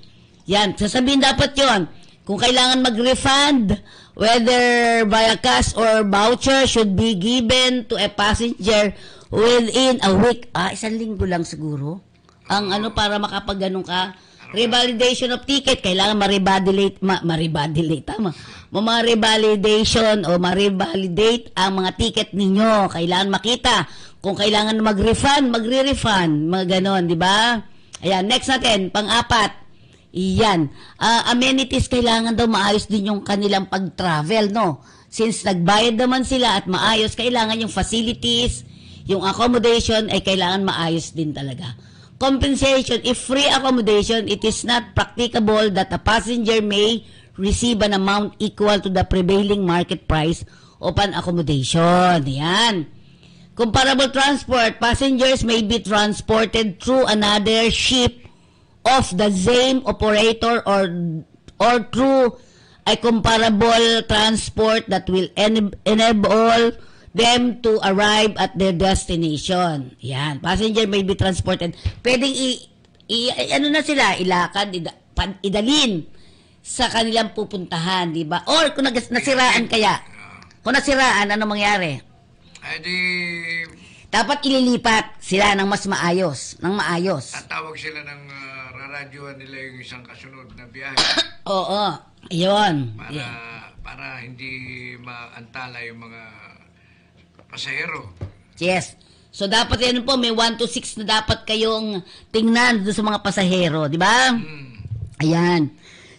Yan, sasabihin dapat yon. Kung kailangan mag-refund, whether via cash or voucher should be given to a passenger within a week. 1 linggo lang siguro. Ang para makapag-ganun ka. Revalidation of ticket, kailangan ma-revalidate, tama. Ma-revalidation o ma-revalidate ang mga ticket ninyo. Kailangan makita. Kung kailangan mag-refund, magre-refund. Mga ganon, di ba? Ayan, next natin, pang-4. Iyan. Amenities, kailangan daw maayos din yung kanilang pag-travel, no? Since nagbayad naman sila at maayos, kailangan yung facilities, yung accommodation ay kailangan maayos din talaga. Compensation, if free accommodation, it is not practicable that a passenger may receive an amount equal to the prevailing market price upon accommodation. Yan. Comparable transport, passengers may be transported through another ship of the same operator or through a comparable transport that will enable them to arrive at their destination. Yan. Passenger may be transported. Pwedeng ano na sila, ilakad, idalin sa kanilang pupuntahan, di ba? Or kung nasiraan kaya. Kung nasiraan, ano mangyari? Dapat ililipat sila ng mas maayos. Tatawag sila ng raradyoan nila yung isang kasunod na biyahe. Oo. Yun. Para hindi maantala yung mga pasahero. Yes. So, dapat yan po, may 1 to 6 na dapat kayong tingnan doon sa mga pasahero. Di ba? Ayan.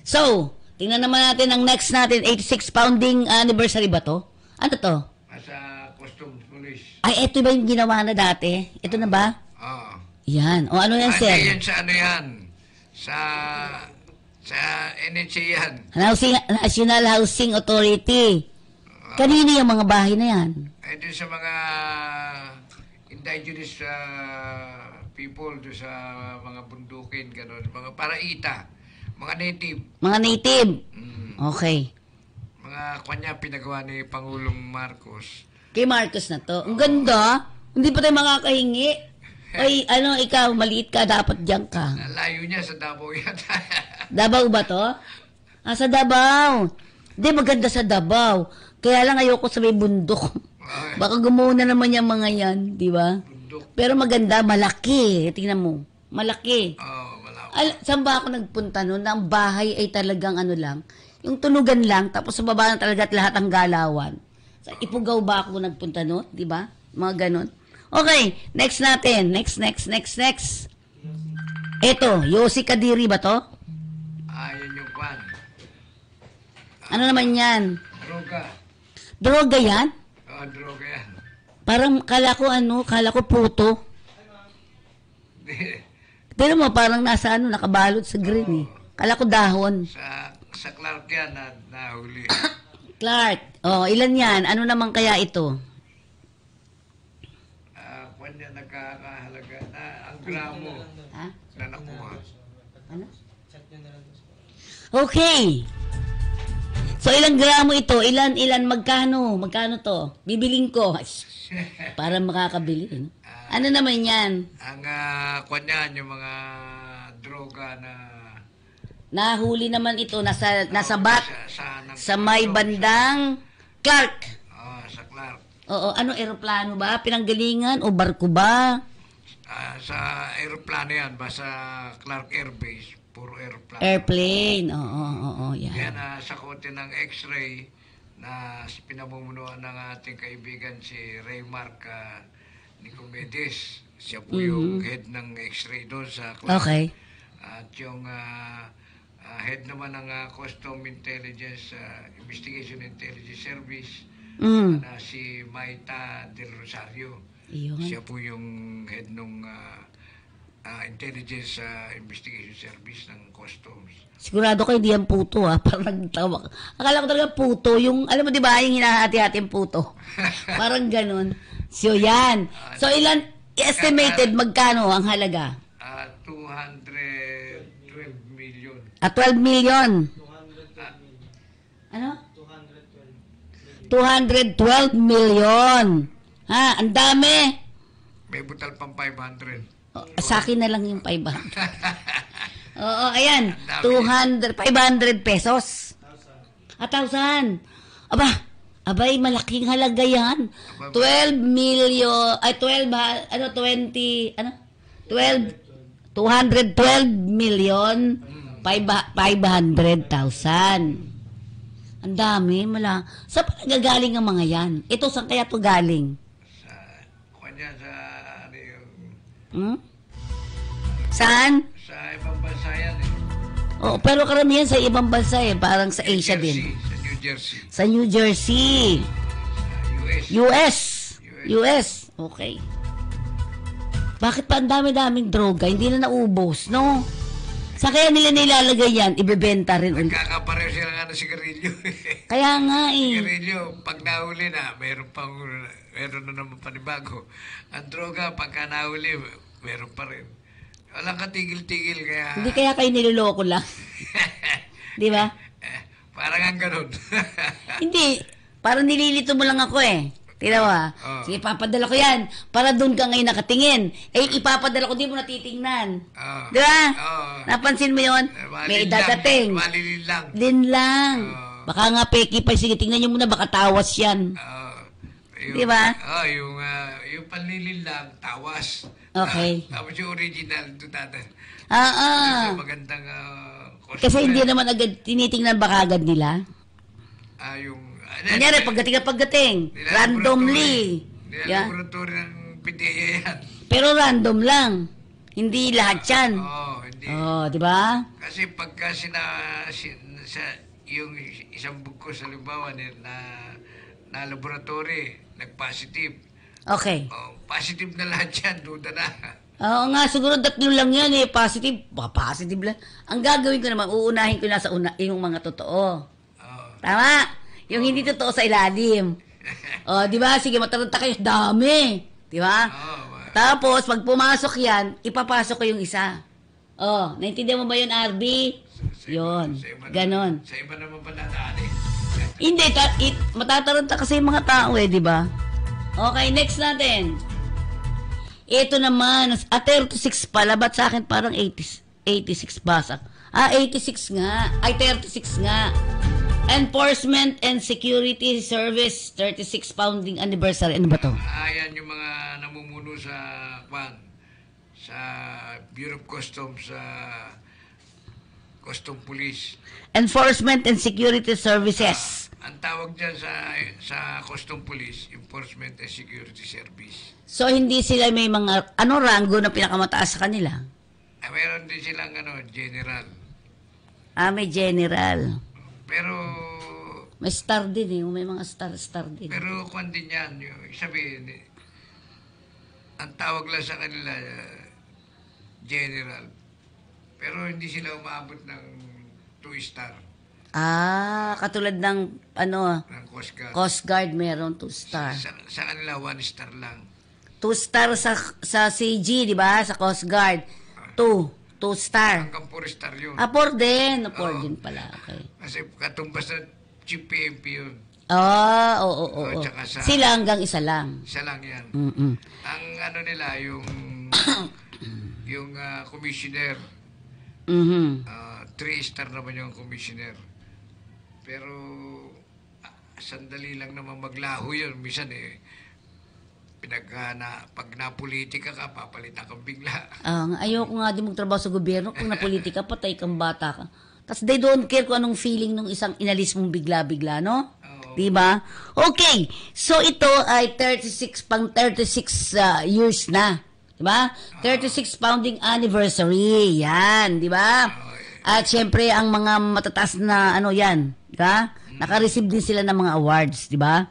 So, tingnan naman natin ang next natin, 86 founding anniversary ba to? Ano to? Sa Customs Police. Ay, ito ba yung ginawa na dati? Ito na ba? Oo. Yan. O ano yan, sir? Yan sa ano yan? Sa NHA yan. National Housing Authority. Kanino yung mga bahay na yan? Ito sa mga indigenous people, do sa mga bundukin, gano'n. Mga paraita. Mga native. Mga native? Okay. Mga kanya pinagawa ni Pangulong Marcos. Kay Marcos na to. Ang ganda. Hindi pa tayo makakahingi. Ay, ikaw, maliit ka, dapat diyan ka. Layo niya sa Davao yata. Davao ba to? Sa Davao. Hindi, maganda sa Davao. Kaya lang ayoko sa may bundok. Baka gumuna naman yung mga yan, di ba? Pero maganda, malaki. Tingnan mo. Malaki. Saan ba ako nagpunta noon? Na ang bahay ay talagang ano lang. Yung tulugan lang, tapos sa baba na talaga at lahat ang galawan. Sa Ipugaw ba ako nagpunta noon? Di ba? Mga ganon. Okay, next natin. Next. Eto, Yossi Kadiri ba to? Yan yung kwan. Ano naman yan? Droga. Droga yan? Oo, droga yan. Parang kala ko puto. Pero mo, parang nasa nakabalot sa green eh. Kala ko dahon. Sa Clark yan nahuli. Clark. Ilan yan? Ano naman kaya ito? Kwan yan nagkakahalaga na ang gramo na nakuha. Ano? Okay. So, ilang gramo ito? Ilan, magkano? Magkano to? Bibiling ko. Para makakabili. Ano naman yan? Ang kwan yan, yung mga droga na nahuli naman ito, nasa bat, sa may bandang Clark. Sa Clark. Oo, ano, eroplano ba? Pinanggalingan o barko ba? Sa aeroplano yan, sa Clark Air Base, puro aeroplano. Airplane, oo, yan. Yan, sa kote ng X-ray na pinamumunuan ng ating kaibigan si Raymark Nicomedes. Siya po yung head ng X-ray doon sa Clark. Okay. At yung head naman ng Custom Intelligence, Investigation Intelligence Service, na si Maita Del Rosario. Iyon. Siya po yung head ng Intelligence Investigation Service ng Customs. Sigurado kayo hindi yan puto parang nagtawa. Akala ko talaga puto, yung, alam mo di ba, yung hinahati-hati yung puto. Parang ganun. So yan. So ilan, estimated magkano ang halaga? 212 million. 12 million. Ano? 212 million. Ang dami. May butal pang 500. Sa akin na lang yung 500. Oo, ayan. 500 pesos. 1,000. Abay, malaking halaga yan. 12 million, 212 million, 500,000. Ang dami, Saan pa nagagaling ang mga yan? Ito, saan kaya to galing? Saan? Sa ibang bansa yan Oo, pero karamihan sa ibang bansa parang sa Asia din. Sa New New Jersey. Sa New Jersey. US. Okay. Bakit pa ang dami-daming droga? Hindi na naubos, no? Sa kaya nila nilalagay yan, ibebenta rin ulit. Nagkakapareho sila nga ng sigarilyo. Kaya nga Sigarilyo, pag nahuli na, meron na naman panibago. Ang droga, pagka nahuli, meron pa rin. Walang katigil-tigil, kaya... Hindi kaya kayo niloloko lang. Di ba? Parang ang ganun. Hindi. Parang nililito mo lang ako Tira mo Sige, papadala ko yan. Para doon ka ngayon nakatingin. Ipapadala ko, di mo natitingnan. Di ba? Napansin mo yon? May idadating. Malilin lang. Din lang. Baka nga peki pa. Sige, tingnan nyo muna. Baka tawas yan. Di ba? Yung panlilin lang, tawas. Okay. Tapos yung original, tutata. Magandang kasi hindi naman agad tinitingnan baka agad nila. Kanyari, pagdating. Randomly. Laboratory ng PDEA yan. Pero random lang. Hindi lahat yan. Hindi. Di ba? Kasi pagka yung isang bugkos, halimbawa, na laboratory, nag-positive. Okay. Positive na lahat yan, duda na. Oo nga, siguro 3 lang yan positive. Positive lang. Ang gagawin ko naman, uunahin ko na sa yung mga totoo. Tama? Yung hindi totoo sa ilalim. Di ba? Sige, mataranta kayo. Dami. Di ba? Tapos, pag pumasok yan, ipapasok ko yung isa. Naintindihan mo ba yun, RB? Yun. Ganon. Sa iba naman pala daan Hindi, matataranta kasi yung mga tao di ba? Okay, next natin. Ito naman, 36 pala. Ba't sa akin parang 86 basa? 86 nga. Ay, 36 nga. Enforcement and Security Service 36 founding anniversary. Ano ba to? Ayan yung mga namumuno sa Bureau of Customs, Custom Police. Enforcement and Security Services. Ang tawag dyan sa Custom Police, Enforcement and Security Service. So, hindi sila may mga, rango na pinakamataas sa kanila? Meron din silang general. May general. Pero... May star din may mga star din. Pero kung din yan, sabihin, ang tawag lang sa kanila, general. Pero hindi sila umabot ng 2-star. Katulad ng, ng Coast Guard. Coast Guard, meron 2-star. Sa kanila, 1-star lang. 2-star sa CG, di ba? Sa Coast Guard. 2-star. Hanggang 4-star yun. 4 din. 4 din pala. Okay. Kasi katumbas na Chief PMP yun. Oo. Sila hanggang isa lang. Isa lang yan. Mm-mm. Ang nila, yung commissioner, 3-star naman yung commissioner. Pero, sandali lang naman maglaho yun. Minsan pag napolitika ka, papalitan kang bigla. Ayoko nga din magtrabaho sa gobyerno. Kung napolitika, patay kang bata ka. Tapos they don't care kung anong feeling ng isang inalis mong bigla-bigla, no? Diba? Okay. So, ito ay 36 years na. Diba? 36 founding anniversary. Yan. Diba? At syempre, ang mga matataas na yan. Diba? Naka-receive din sila ng mga awards. Diba?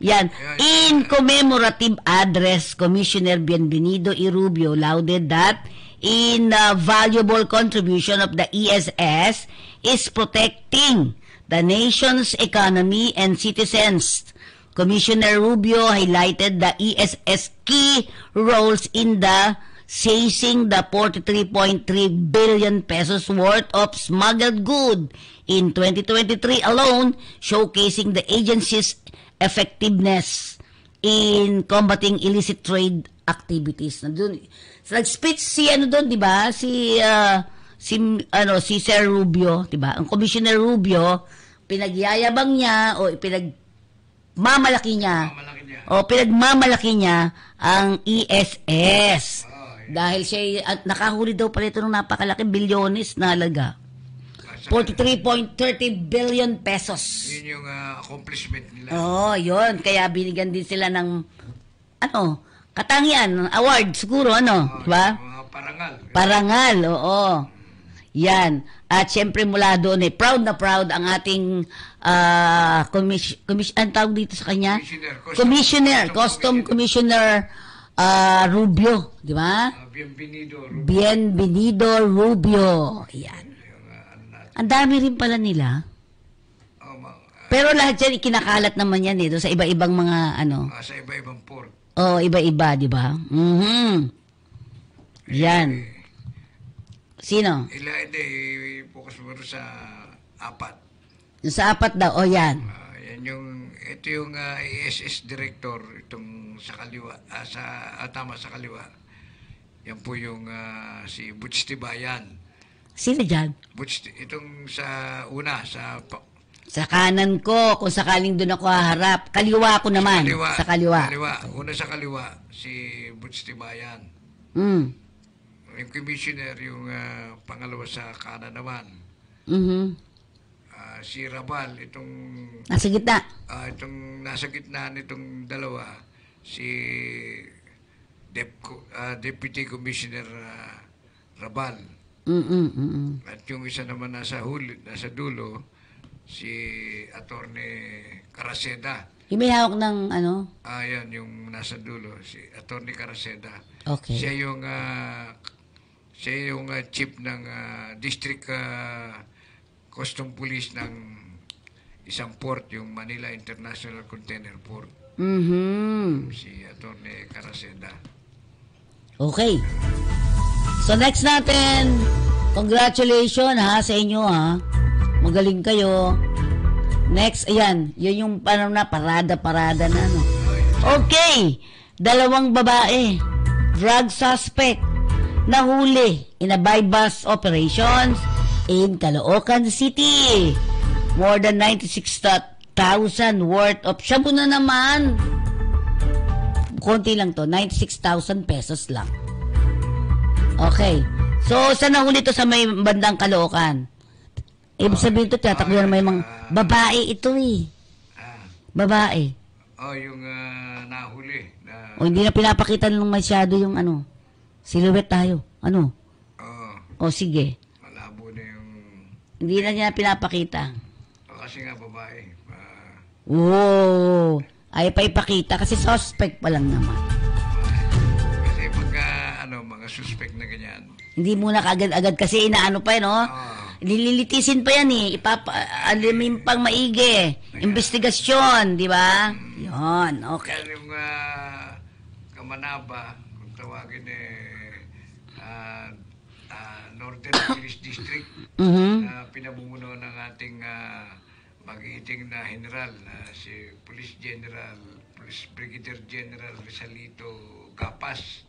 Yan. In commemorative address, Commissioner Bienvenido E. Rubio lauded that in valuable contribution of the ESS is protecting the nation's economy and citizens. Commissioner Rubio highlighted the ESS key roles in the seizing the 43.3 billion pesos worth of smuggled good in 2023 alone, showcasing the agency's effectiveness in combating illicit trade activities. Nag-speech si doon, 'di ba? Si Sir Rubio, 'di ba? Ang Commissioner Rubio, pinagyayabang niya o pinagmamalaki niya ang ESS. Dahil siya nakahuli daw pala ito ng napakalaking bilyones na halaga. 43.30 billion pesos. Yun yung accomplishment nila. Yun. Kaya binigyan din sila ng katangian, award siguro, diba? Parangal, oo. Yan. At syempre mula doon proud na proud ang ating ang tawag dito sa kanya? Commissioner, Custom Commissioner Rubio, di ba? Bienvenido Rubio. Yan. Ang dami rin pala nila. Pero lahat yan, ikinakalat naman yan doon sa iba-ibang mga ano. Sa iba-ibang port. Oh, iba-iba, di ba? Yan. Sino? Focus mo sa 4. Yung sa 4 daw, yan. Ito yung ASS director, itong sa kaliwa, sa kaliwa. Yan po yung si Butch Tibayan. Sino dyan? Itong sa una, sa kanan ko, kung sakaling doon ako haharap. Kaliwa ko naman. Sa kaliwa. Una sa kaliwa, si Butch Tibayan. Yung commissioner, yung pangalawa sa kanan naman. Si Rabal, itong... Nasa gitna. Itong nasa gitna nitong dalawa, si Deputy Commissioner Rabal. At yung isa naman nasa dulo, si Attorney Caraceda. Yung may hawak ng ano? Yan, yung nasa dulo, si Attorney Caraceda. Okay. Siya yung chief ng District Custom Police ng isang port, yung Manila International Container Port. Si Attorney Caraceda. Okay. So next natin, congratulations sa inyo Magaling kayo. Next, ayan. Yun yung parada na Okay. 2 babae. Drug suspect. Nahuli in a bypass operations in Caloocan City. More than 96,000 worth of shabu na naman. Konti lang to. 96,000 pesos lang. Okay. So, saan nahuli to sa may bandang Caloocan? Ibig sabihin ito, tatakbo na may mga babae ito Babae. Yung nahuli. Hindi na pinapakita nung masyado yung silhouette tayo. Sige. Malabo na yung... Hindi na niya pinapakita. Kasi nga babae. Ay pa ipakita kasi suspect pa lang naman. Kasi pagka mga suspect na ganyan. Hindi muna kaagad-agad kasi inaano pa nililitisin pa yan alimin pang maigi. Investigasyon, di ba? Yun, okay. Yan yung Kamanaba, kung tawagin Northern Police District, na pinamumuno ng ating magiting na general, si Police Brigadier General Rizalito Gapas.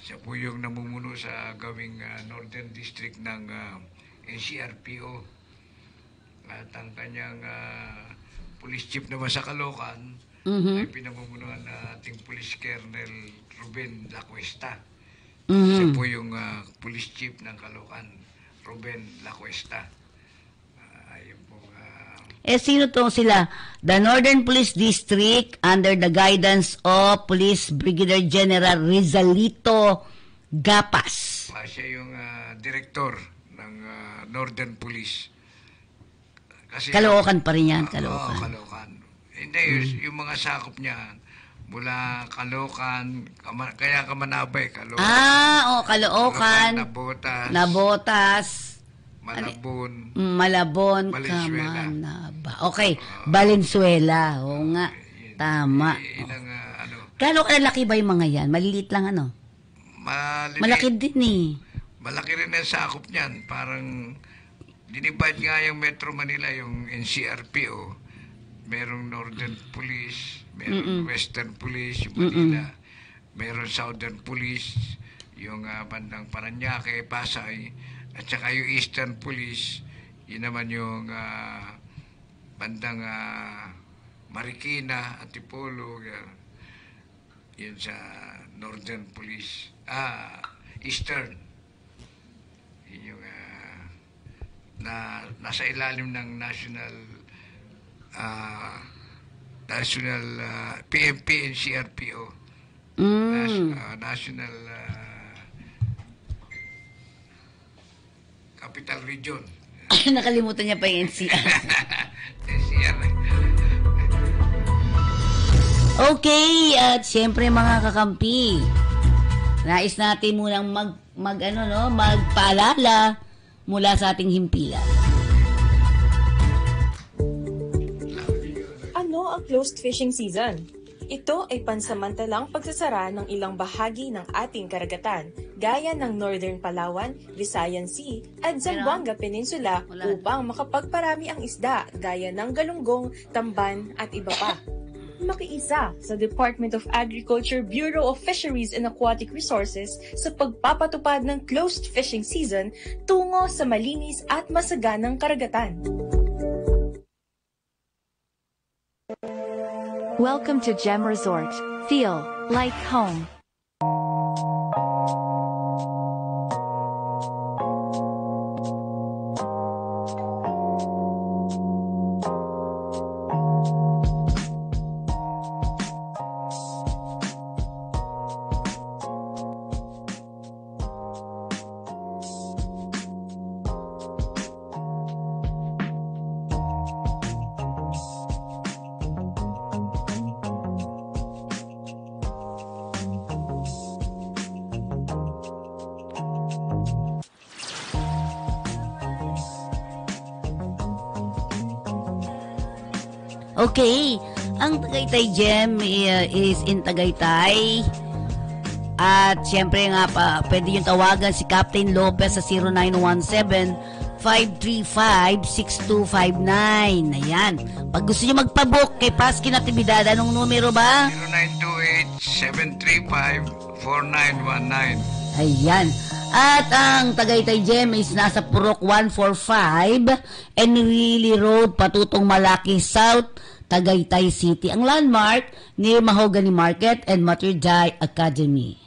Siya po yung namumuno sa gawing Northern District ng NCRPO. At ang kanyang police chief naman sa Caloocan ay pinamumunuan na ating Police Colonel Ruben Lacuesta. Siya po yung police chief ng Caloocan, Ruben Lacuesta. Sino to sila? The Northern Police District under the guidance of Police Brigadier General Rizalito Gapas. Siya yung director ng Northern Police. Kasi, Caloocan pa rin yan, Caloocan. Caloocan. Hindi, yung mga sakop niya, mula Caloocan, kaya Kamanabay, Caloocan. Caloocan. Nabotas. Malabon, Valenzuela. Kamanaba. Okay, Valenzuela. Oo nga, tama. Gano'n kalaki ba yung mga yan? Maliliit lang Malaki din Malaki rin ang sakop niyan. Parang dinibad nga yung Metro Manila, yung NCRPO. Merong Northern Police, merong Western Police, yung Manila. Meron Southern Police, yung bandang Paranaque, Pasay. At saka yung Eastern Police, yun naman yung bandang Marikina, Antipolo, yun sa Northern Police. Eastern. Yun yung nasa ilalim ng National PNP and CRPO. National Capital Region. Nakalimutan niya pa yung NCR. Okay, at syempre mga kakampi, nais natin munang magpaalala mula sa ating himpilan. Ano ang closed fishing season? Ito ay pansamantalang pagsasara ng ilang bahagi ng ating karagatan, gaya ng Northern Palawan, Visayan Sea, at Zamboanga Peninsula upang makapagparami ang isda, gaya ng galunggong, tamban, at iba pa. Makiisa sa Department of Agriculture Bureau of Fisheries and Aquatic Resources sa pagpapatupad ng closed fishing season tungo sa malinis at masaganang karagatan. Welcome to Gem Resort. Feel like home. Okay, ang Tagaytay Gem is in Tagaytay. At syempre nga pa, pwede yung tawagan si Captain Lopez sa 0917-535-6259. Ayan. Pag gusto nyo magpabook kay Pasky Natividad, anong numero ba? 0928-735-4919. Ayan. At ang Tagaytay Gem is nasa Purok 145 Enrile Road, patutong Malaki South, Tagaytay City. Ang landmark ni Mahogany Market and Maternity Academy.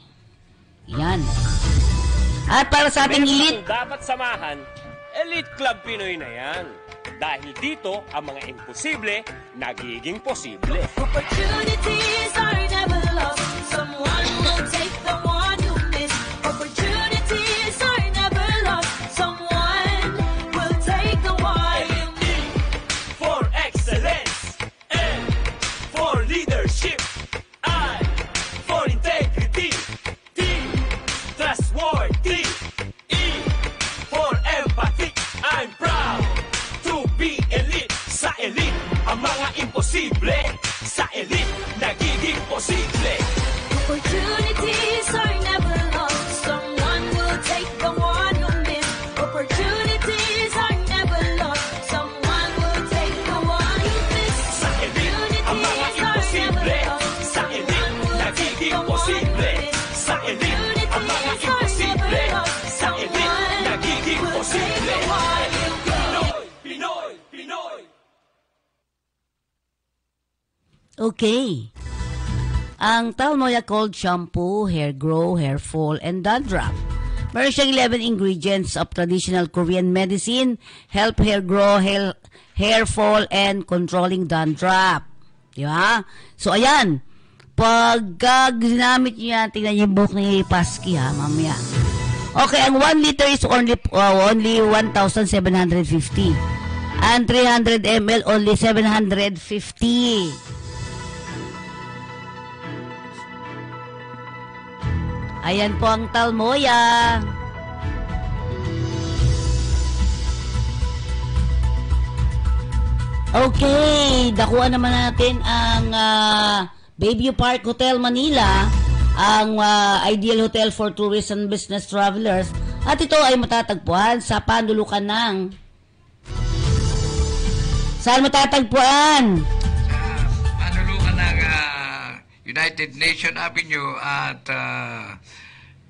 Yan. At para sa ating elite, dapat samahan, Elite Club Pinoy na yan. Dahil dito, ang mga imposible, nagiging posible. Opportunities are never lost. Someone will take the one you miss. Opportunities are never lost. Someone will take the one you miss. For excellence, N for leadership, I for integrity, T trustworthy, E for empathy. I'm proud to be elite. Sa elite, ang mga imposible. Sa elite, nagiging posible. Opportunities are never lost. Someone will take the one you miss. Opportunities are never lost. Someone will take the one you miss. Sa elite, ang mga imposible. Sa elite, nagiging posible. Sa elite, ang mga imposible. Sa elite, nagiging posible. Pinoy, Pinoy, Pinoy. okay. Ang Talmoya Cold Shampoo, Hair Grow, Hair Fall, and Dandruff. Meron siyang 11 ingredients of traditional Korean medicine, help hair grow, hair fall, and controlling dandruff. Di ba? So, ayan. Pag ginamit niyo yan, tingnan yung buhok ni Pasky, ha, mamaya. Okay, ang 1 liter is only 1,750. And 300 ml, only 750. Ayan po ang Talmoya. Okay, dakuan naman natin ang Bayview Park Hotel Manila, ang ideal hotel for tourists and business travelers. At ito ay matatagpuan sa panlulukan ng... Saan matatagpuan? Panulukan ng United Nation Avenue at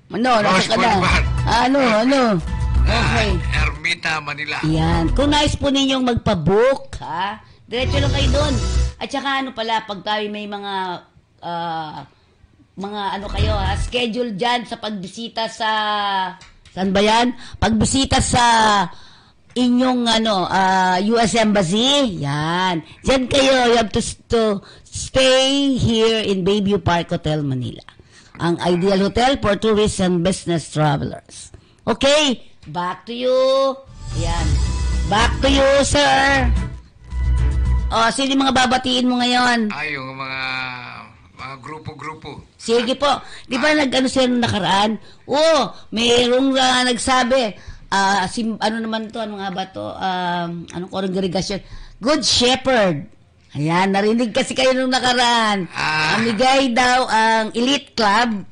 Rose Boulevard. Ano? Okay. Ermita, Manila. Yan. Kung nais po ninyong magpa-book, ha? Diretso lang kayo doon. At saka ano pala, pag tayo may mga ano kayo, ha? Schedule dyan sa pagbisita sa... Saan ba yan? Pagbisita sa inyong US Embassy. Yan. Diyan kayo. You have to stay here in Bayview Park Hotel, Manila. Ang ideal hotel for tourists and business travelers. Okay, back to you. Yan. Back to you, sir. O, sino yung mga babatiin mo ngayon? Yung mga Sige po. Di ba nag-ano siya nung nakaraan? Oo, mayroong nagsabi, ano naman to, ano nga ba to, anong congregation? Good Shepherd. Ayan, narinig kasi kayo nung nakaraan. Amigay daw ang Elite Club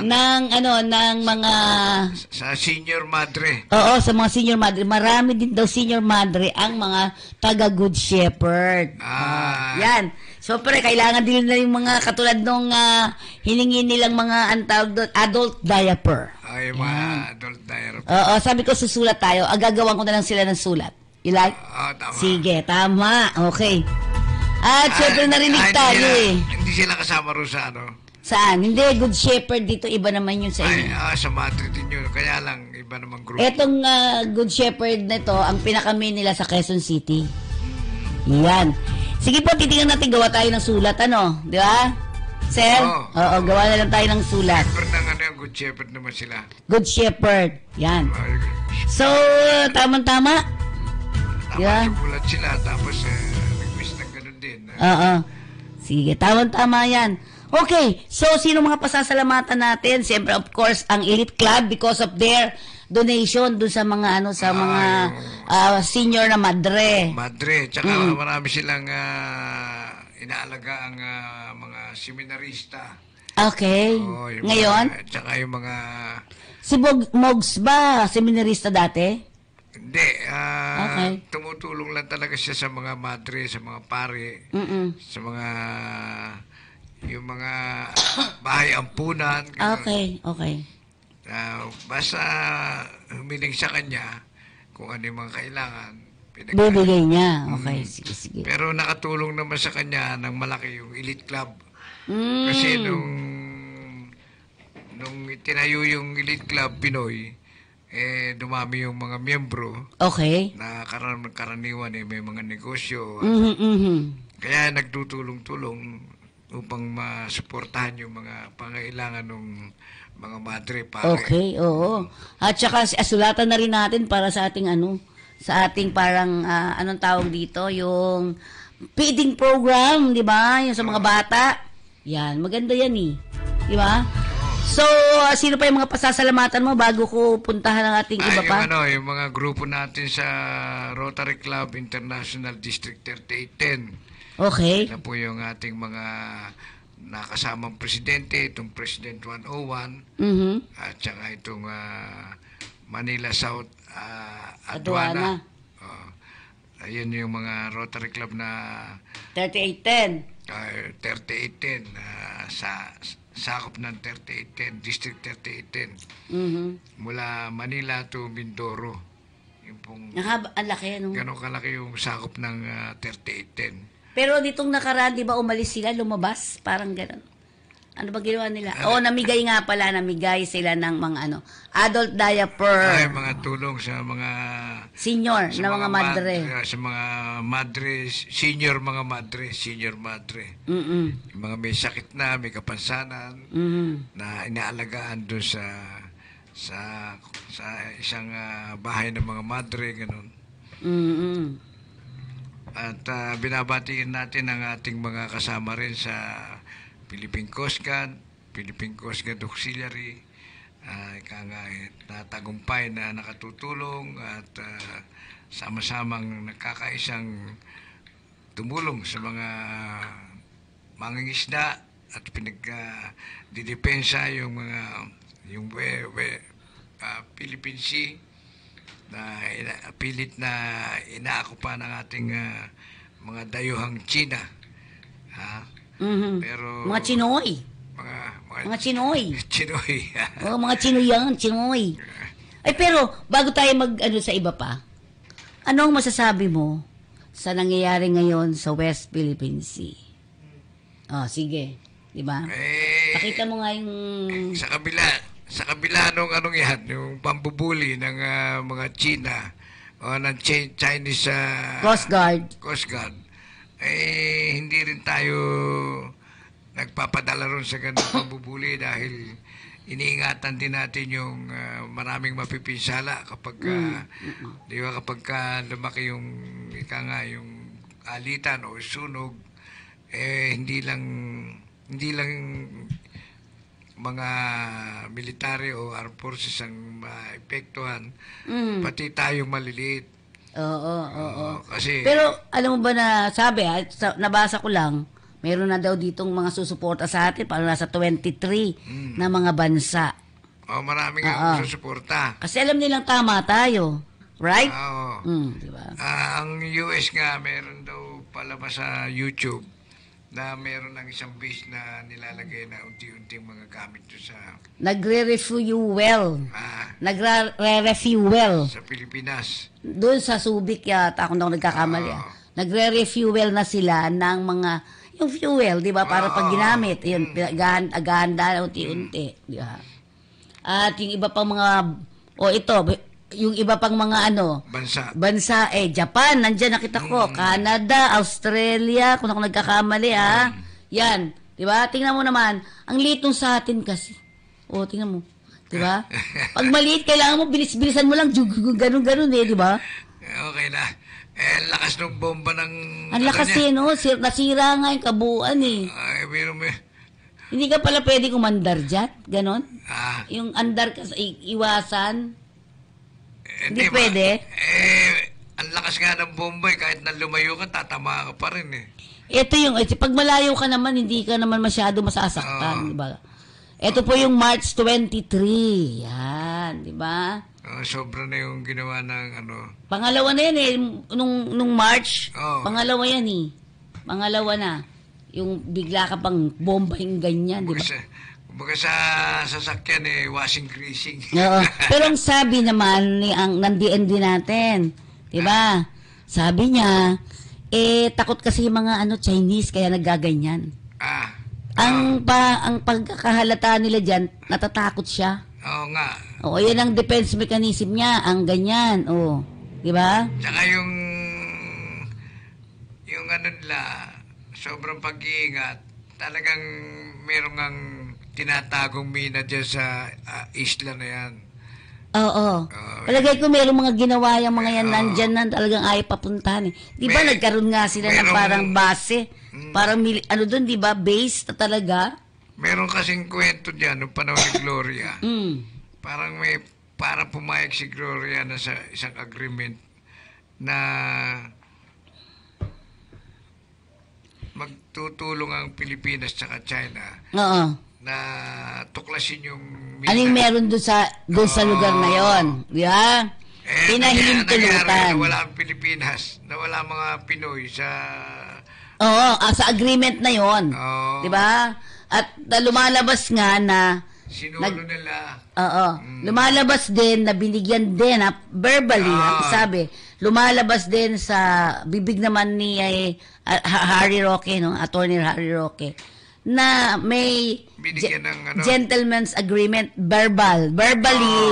ng mga sa Senior Madre. Oo, sa mga Senior Madre. Marami din daw Senior Madre ang mga taga Good Shepherd. Yan. So, pero kailangan din na yung mga katulad nung hiningi nilang mga adult diaper. Ay, mga adult diaper. Oo, sabi ko susulat tayo. Agagawan ko na lang sila ng sulat. You like? Tama. Sige, tama. Okay. At syempre narinig tayo eh. Hindi sila kasama rin sa ano? Saan? Hindi, Good Shepherd dito. Iba naman yun sa inyo. Sa Madrid din yun. Kaya lang, iba namang group. Etong Good Shepherd na ito, ang pinaka-main nila sa Quezon City. Yan. Sige po, titingnan natin. Gawa tayo ng sulat, ano? Di ba? Sir? Oo, gawa na lang tayo ng sulat. Good Shepherd naman sila. Good Shepherd. Yan. So, tama-tama. Tama, sulat sila. Tapos, nag-wish ng ganun din. Oo. Sige, tama-tama yan. Okay, so sino mga pasasalamatan natin? Siyempre, of course, ang Elite Club because of their donation dun sa mga senior na madre. Madre, tsaka marami silang inaalaga ang mga seminarista. Okay. Ngayon? Tsaka yung mga... Si Mogs ba, seminarista dati? Hindi. Tumutulong lang talaga siya sa mga madre, sa mga pare, sa mga... yung mga bahay ampunan. Okay. Basta humiling sa kanya kung ano yung mga kailangan. Bibigay niya. Okay, sige. Pero nakatulong naman sa kanya ng malaki yung Elite Club. Kasi nung itinayo yung Elite Club Pinoy, dumami yung mga miyembro. Okay. Na karaniwan may mga negosyo. Kaya nagtutulong-tulong upang masuportahan yung mga pangailangan ng mga madre pare. Okay, oo. At saka sulatan na rin natin para sa ating sa ating parang anong tawag dito, yung feeding program, di ba? Yung sa mga bata. Yan, maganda yan eh. Di ba? So, sino pa yung mga pasasalamatan mo bago ko puntahan ang ating iba pa? Yung mga grupo natin sa Rotary Club International District 3810. Okay. Na po yung ating mga nakasamang presidente, itong President 101, at saka itong Manila South Aduana. Ayun yung mga Rotary Club na 3810. 3810 sa sakop ng 3810, District 3810. Mula Manila to Mindoro. Yung pong, ang laki, ano? Ganon kalaki yung sakop ng 3810. Pero ditong nakaraan, di ba umalis sila, lumabas? Parang gano'n. Ano ba ginawa nila? Namigay nga pala, namigay sila ng mga adult diaper. Mga tulong sa mga... Senior, na mga madre. Sa mga madre, senior madre. Yung mga may sakit na, may kapansanan, na inaalagaan doon sa isang bahay ng mga madre, gano'n. At binabatiin natin ang ating mga kasama rin sa Philippine Coast Guard Auxiliary, natagumpay na nakatutulong at sama-samang nakakaisang tumulong sa mga mangingisda at pinagdidepensa yung Philippine Sea na pilit na inaakupa ng ating mga dayuhang China. Pero mga Chinoy. Mga Chinoy. Chinoy. Mga Chinoy. Ay, pero bago tayo sa iba pa, ano ang masasabi mo sa nangyayari ngayon sa West Philippine Sea? Sige. Di ba? Pakita mo nga yung... Sa kabila nung yung pambubuli ng mga China o ng Chinese Coast Guard, hindi rin tayo nagpapadala ron sa ganung pambubuli dahil iniingatan din natin yung maraming mapipinsala kapag di ba kapag lumaki yung alitan o sunog, hindi lang mga military o armed forces ang maepektuhan, Mm. pati tayo maliliit. Oo. Kasi, Pero alam mo ba na sabi, nabasa ko lang, meron na daw ditong mga susuporta sa atin, parang nasa 23 na mga bansa. maraming Oo. ang susuporta. Kasi alam nilang tama tayo. Right? Oo. Diba? Ang US nga, meron daw palabas sa YouTube na meron ng isang base na nilalagay na unti-unting mga gamit doon sa Nagre-refuel. Nagre-refuel. sa Pilipinas. Doon sa Subic yata, kung ako nagkakamali. Nagre-refuel na sila ng mga, yung fuel, di ba? Para pag ginamit, yun, agahanda unti-unti. Di ba? At yung iba pang mga, yung iba pang mga bansa, Japan, nandyan nakita ko, Canada, Australia, kung ako nagkakamali, yan, di ba? Tingnan mo naman, ang liit nung sa atin kasi. Tingnan mo, di ba? Pag maliit, kailangan mo, bilis-bilisan mo lang, ganun-ganun di ba? Okay na. Lakas ng bomba ng... Ang lakas nasira nga yung kabuuan Ay, meron. Hindi ka pala pwede kumandar dyan, ganon? Yung andar ka sa iwasan, hindi pwede. Ang lakas nga ng bomba kahit na lumayo ka, tatama ka pa rin Ito yung, pag malayo ka naman, hindi ka naman masyado masasaktan, di ba? Ito po yung March 23, yan, di ba? Sobra na yung ginawa ng Pangalawa na yan nung March, pangalawa yan Pangalawa na. Yung bigla ka pang bomba yung ganyan, di ba? Kumbaga sa sasakyan washing greasing. Oo. Pero ang sabi naman ng DND natin, di ba? Sabi niya, takot kasi yung mga Chinese kaya naggaganyan. Ang pagkakahalata nila diyan, natatakot siya. Oo nga. Oo, yan ang defense mechanism niya, ang ganyan. Oo. Di ba? Tsaka yung nila, sobrang pag-iingat, talagang merong ang tinatagong mina dyan sa isla na yan. Oo. Palagay ko merong mga ginawa yung mga yan nandyan na talagang ayaw papuntahan Di ba nagkaroon nga sila ng parang base? Parang doon, di ba? Base na talaga? Meron kasing kwento dyan nung panahon ni Gloria. Parang pumayag si Gloria na sa isang agreement na magtutulong ang Pilipinas at China. Oo. Na tuklasin yung anong meron doon sa lugar na yon, di ba? Pinahintulutan. Nawala ang Pilipinas, nawala mga Pinoy sa sa agreement na yon, di ba? At lumalabas nga na sinulo nila. Lumalabas din na binigyan din verbally, sabi, lumalabas din sa bibig naman ni Harry Roque, Attorney Harry Roque, na may gentleman's agreement, verbally,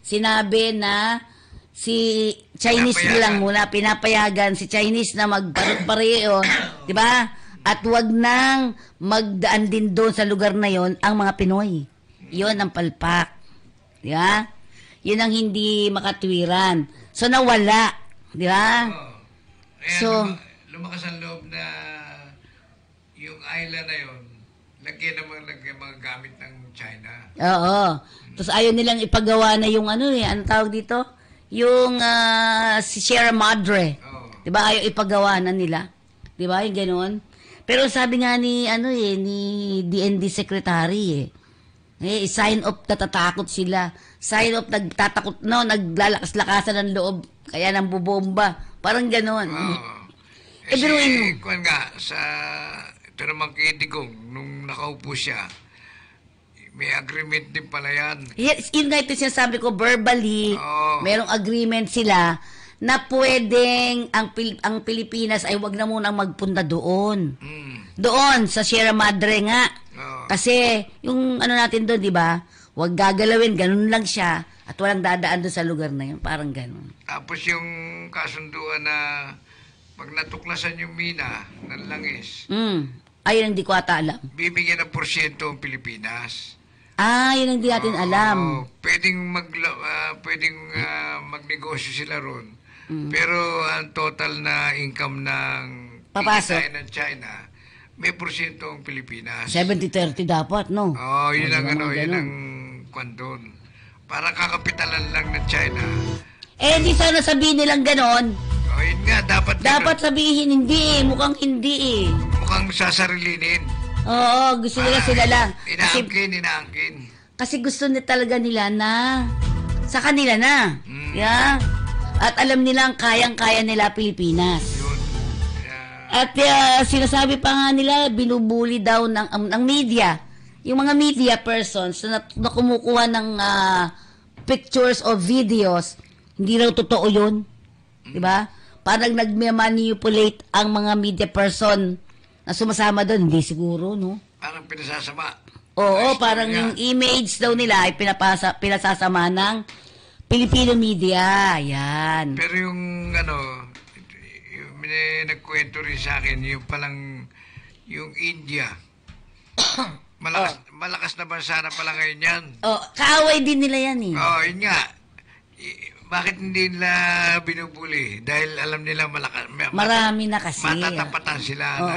sinabi na si Chinese lang muna, pinapayagan si Chinese na magpareho, di ba? At wag nang magdaan din doon sa lugar na yon ang mga Pinoy. Yon ang palpak. Di ba? Yun ang hindi makatwiran. So, nawala. Di ba? So, lumakas ang loob na yung island na yon lagyan mga gamit ng China. Oo. Tapos ayaw nilang ipagawa na yung anong tawag dito? Yung si Sierra Madre. Diba? Ayaw ipagawa na nila. Diba? Yung ganoon. Pero sabi nga ni DND Secretary sign of natatakot sila. Sign of nagtatakot naglalakas-lakasan ng loob. Kaya nang bubomba. Parang ganoon. Kung nga, ito naman kay Digong, nung nakaupo siya, may agreement din pala yan. Yes, yun nga ito sinasabi ko, verbally, merong agreement sila na pwedeng ang Pilipinas ay wag na munang magpunta doon. Doon, sa Sierra Madre nga. Kasi, yung natin doon, di ba, wag gagalawin, ganun lang siya, at walang dadaan doon sa lugar na yun. Parang ganun. Tapos yung kasunduan na pag natuklasan yung mina ng langis, ayun hindi ko ata alam. Bibigyan ng porsyento ang Pilipinas. Yun ang hindi natin alam. Pwedeng magnegosyo sila ron. Pero ang total na income ng papasok ng China, may porsyento ang Pilipinas. 70-30 dapat, no? Oh, yun ang ganun. yun ang kwan doon. Parang kakapitalan lang ng China. Di sana sabihin nilang ganon. Oh, yun nga, dapat Sabihin hindi eh. Mukhang hindi eh. mukhang sasarilinin. Oo, gusto nila sila lang. Inaangkin. Kasi gusto talaga nila na sa kanila na. Yeah? At alam nilang kayang-kaya nila Pilipinas. At sinasabi pa nga nila, binubuli daw ng media. Yung mga media persons na kumukuha ng pictures o videos, hindi raw totoo yun. Diba? Parang nag-manipulate ang mga media person na sumasama doon. Hindi siguro, no? Parang pinasasama. Oo, parang yung image daw nila ay pinasasama ng Filipino media. Yan. Pero yung yung nagkwento rin sa akin, yung palang yung India. Malakas na bansa na pala ngayon yan. Kaaway din nila yan eh. Yun nga. Bakit hindi nila binubuli? Dahil alam nila marami na kasi. Matatapatan sila na.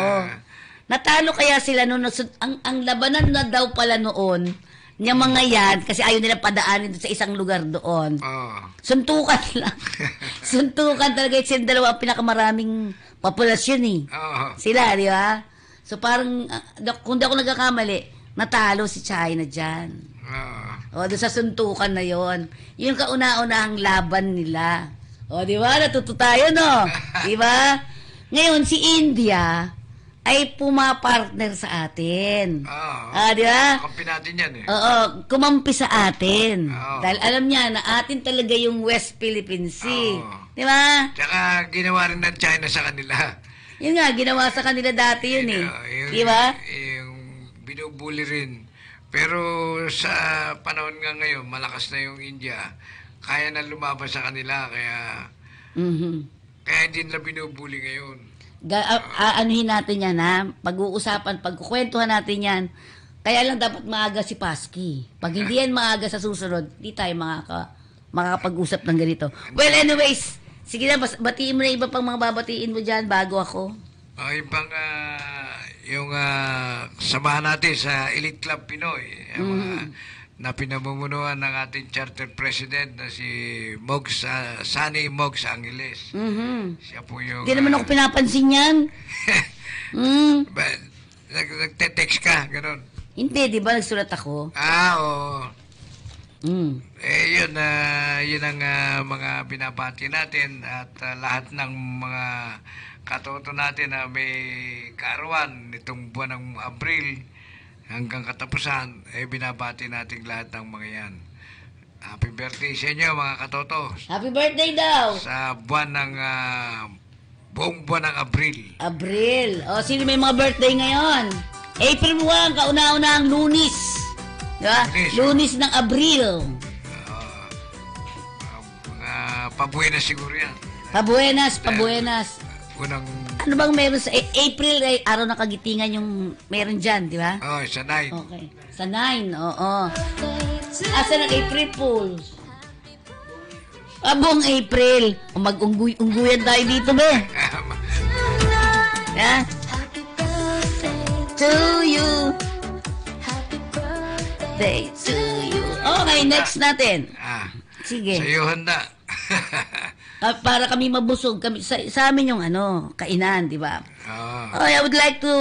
Natalo kaya sila noon. Ang labanan na daw pala noon, yung mga yan, kasi ayaw nila padaanin sa isang lugar doon. Suntukan lang. Suntukan talaga. Sila dalawa ang pinakamaraming populasyon eh. Sila, di ba? So parang, kung di ako nagkakamali, natalo si China dyan. Doon sa suntukan na yon. Yung kauna-unahang laban nila. Di ba? Natuto tayo, no? Di ba? Ngayon, si India ay pumapartner sa atin. Di ba? Kampi natin yan eh. Kumampi sa atin. Dahil alam niya na atin talaga yung West Philippine Sea. Di ba? Tsaka ginawa rin ng China sa kanila. Yun nga, ginawa sa kanila dati yun eh. Di ba? Yung binubuli rin. Pero sa panahon nga ngayon, malakas na yung India. Kaya na lumaban sa kanila. Kaya hindi nila binubuli ngayon. Anuhin natin yan ha. Pag-uusapan, pagkukwentuhan natin yan. Kaya lang dapat maaga si Paski. Pag hindi yan maaga sa susunod, di tayo makakapag-usap ng ganito. Well, anyways, sige na, batiin mo na iba pang mga babatiin mo dyan bago ako. Yung pang, yung samahan natin sa Elite Club Pinoy. Na pinamumunuan ng ating charter president na si Sunny Mogs Angeles. Siya po yung... Hindi naman ako pinapansin yan. Nagte-text ka, gano'n. Hindi, di ba nagsulat ako? Oo. Yun ang mga binabati natin at lahat ng mga katoto natin na may kaarawan nitong buwan ng Abril hanggang katapusan, binabati natin lahat ng mga yan. Happy birthday sa inyo, mga katoto. Happy birthday daw! Sa buwan ng, buong buwan ng Abril. Abril. Sino may mga birthday ngayon? April 1, kauna-una ang Lunis. Diba? Lunis ng Abril. Mga pabuenas siguro yan. Pabuenas. Unang... Ano bang meron sa April ay araw ng kagitingan yung meron dyan, di ba? Sa 9. Okay. Sa 9, oo. Asa ng April Fools? Buong April. Mag-ungguyan tayo dito, be. Yeah? To you. Day to you. Okay, next natin. Sige. Sa'yo handa. Para kami mabusog, sa amin yung kainan, di ba? I would like to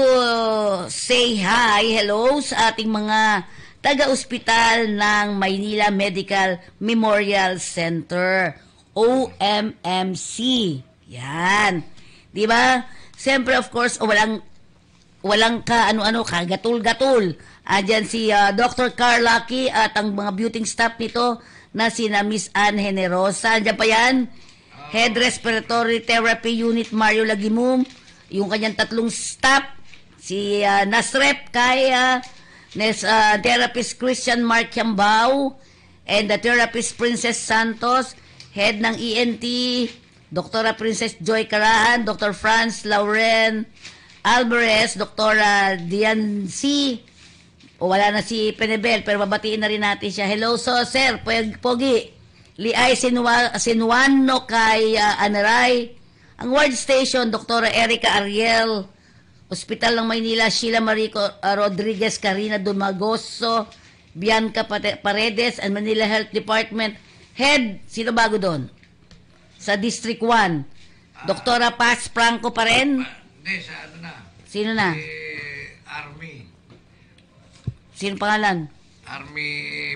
say hello sa ating mga taga-ospital ng Maynila Medical Memorial Center, OMMC. Yan. Di ba? Siyempre, of course, walang kagatul-gatul. Diyan si Dr. Carl Lucky at ang mga beauty staff nito na sina Miss Ann Generosa. Diyan pa yan. Head Respiratory Therapy Unit Mario Lagimum, yung kanyang tatlong staff, si Nasrep Kaya, Therapist Christian Mark Yambao, and the Therapist Princess Santos, Head ng ENT, Dr. Princess Joy Carahan, Dr. Franz Lauren Alvarez, Dr. Dian C. Wala na si Penebel, pero babatiin na rin natin siya. Hello, sir, Pogi. Liay Sinuano kay Anaray. Ang ward station, Dr. Erica Ariel. Ospital ng Maynila, Sheila Marico Rodriguez, Karina Dumagoso, Bianca Paredes, and Manila Health Department Head. Sino bago doon? Sa District 1. Doktora Paz Franco pa rin? Hindi, sa ano na? Sino na? Army. Sino pangalan? Army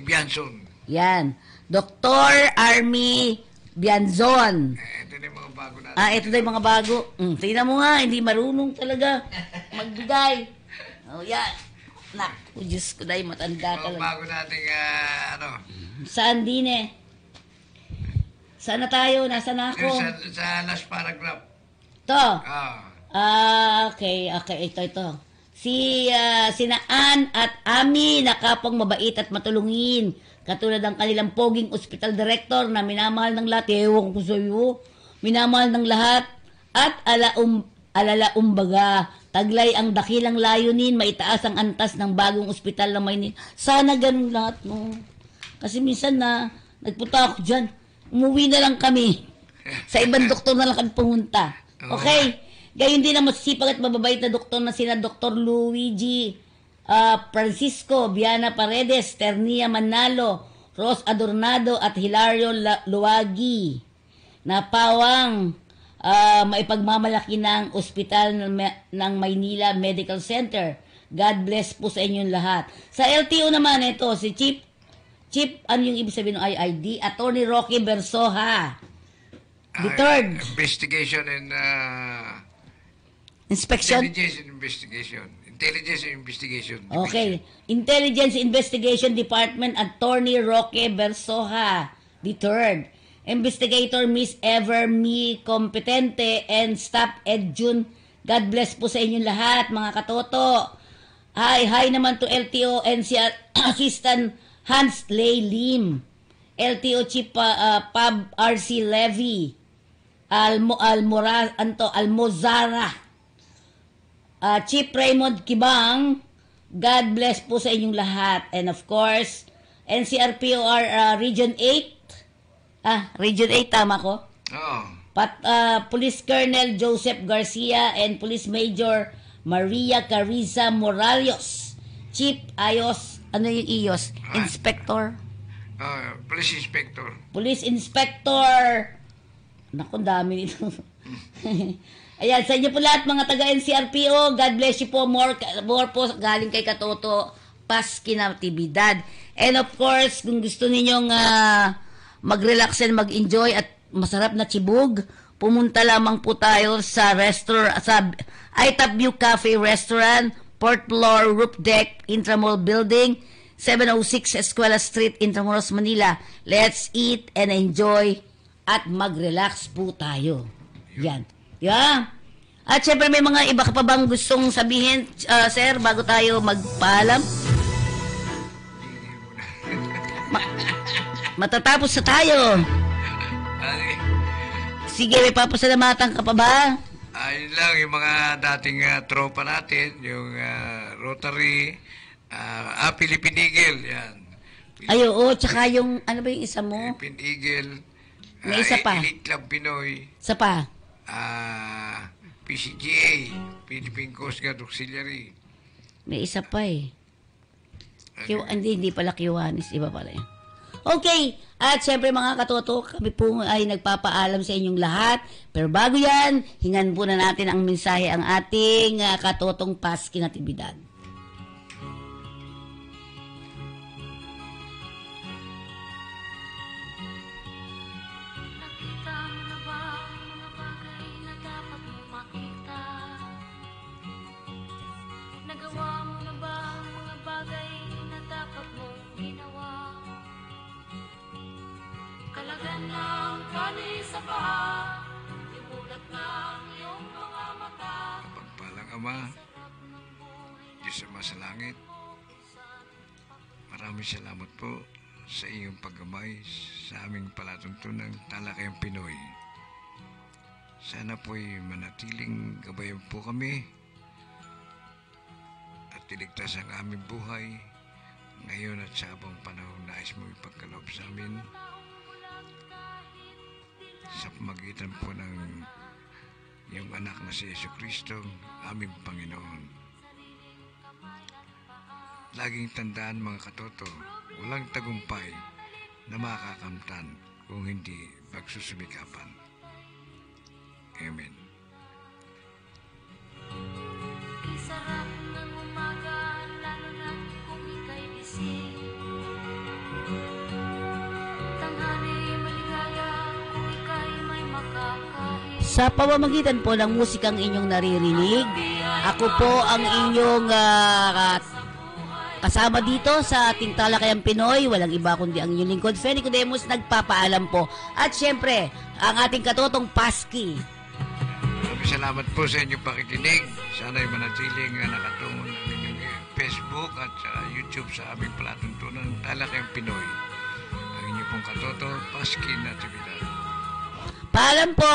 Bianson. Yan. Dr. Army Bianzon. Ito na yung mga bago natin. Ito na yung mga bago. Tingnan mo nga, hindi marunong talaga magbigay. Yan. Naku, Diyos ko dahil matanda Mga talaga. bago nating, Saan din eh? Saan na tayo? Nasaan na ako? Sa last paragraph. Ito. Okay. Ito. Sina Ann at Ami na kapong mabait at matulungin. Katulad ng kanilang poging ospital director na minamahal ng lahat. Ewan ko sa iyo. Minamahal ng lahat. At alalaumbaga. Taglay ang dakilang layunin. Maitaas ang antas ng bagong ospital ng Maynila. Sana ganun lahat, no? Kasi minsan na nagpunta ako dyan. Umuwi na lang kami. Sa ibang doktor na lang kami pumunta. Okay? Gayon din ang masisipag at mababait na doktor na sina Dr. Luigi Francisco, Viana Paredes, Ternia Manalo, Ros Adornado at Hilario Luwagi na pawang maipagmamalaki ng ospital ng Maynila Medical Center. God bless po sa inyong lahat. Sa LTO naman, ito, si Chief, ano yung ibig sabihin ng IID? Attorney Rocky Bersoha. The third. Investigation and Inspection? Intelligence Investigation. Okay. Intelligence Investigation Department, Attorney Roque Bersoha, the third. Investigator Miss Everme Competente and Staff Ed June. God bless po sa inyong lahat, mga katoto. Hi naman to LTO NCR Assistant Hans Lay Lim. LTO Chief Pab RC Levy. Almozara. Chief Raymond Kibang, God bless po sa inyong lahat. And of course, NCRPOR Region 8. Region 8, tama ko? Oo. Police Colonel Joseph Garcia and Police Major Maria Carriza Morales. Chief Ayos, ano yung IOS? Inspector? Police Inspector. Police Inspector. Naku, dami nito. Ayan, sa inyo po lahat mga taga-NCRPO, God bless you po, more po galing kay Katoto, Paskinatibidad. And of course, kung gusto ninyong mag-relax and mag-enjoy at masarap na chibog, pumunta lamang po tayo sa Itap View Cafe Restaurant, Port Floor Roof Deck, Intramall Building, 706 Escuela Street, Intramuros, Manila. Let's eat and enjoy at mag-relax po tayo. Yan. Yeah. At syempre may mga iba ka pa bang gustong sabihin, sir, bago tayo magpaalam? Matatapos na tayo. Sige, may papasalamatan ka pa ba? Ayun lang, yung mga dating tropa natin, yung Rotary, Philippine Eagle, yan. Ay, oo, tsaka yung, ano ba yung isa mo? Philippine Eagle, may isa pa. Elite Club Pinoy. Isa pa? PCGA, Philippine Coast Guard Auxiliary. May isa pa eh. Hindi pala Kiwanis, iba pala yan. Okay, at syempre mga katoto, kami po ay nagpapaalam sa inyong lahat. Pero bago yan, hingan po na natin ang mensahe ang ating katotong Paskinatibidad. Pagpalang Ama, Diyos Ama sa langit, maraming salamat po sa iyong paggamay sa aming palatuntunang Talakayang Pinoy. Sana po'y manatiling gabayan po kami at iligtas ang aming buhay ngayon at sa habang panahon nais mo ipagkaloob sa amin sa pamagitan po ng yung anak na si Jesucristo, aming Panginoon. Laging tandaan mga katoto, walang tagumpay na makakamtan kung hindi pagsusumikapan. Amen. Sarap ng umaga, lalo na kung ika'y gising. Tanghali maligaya kung ika'y may makakain. Sa pamamagitan po ng musikang inyong naririnig, ako po ang inyong kasama dito sa ating Talakayang Pinoy. Walang iba kundi ang inyong lingkod, Feni Codemos, nagpapaalam po. At syempre, ang ating katotong Paski. Maraming salamat po sa inyong pakikinig. Sana'y manatiling nakatungo ng inyong Facebook at YouTube sa aming palatuntunan Talakayang Pinoy. Ang inyong pong katoto, Paski Natividad. Paalam po!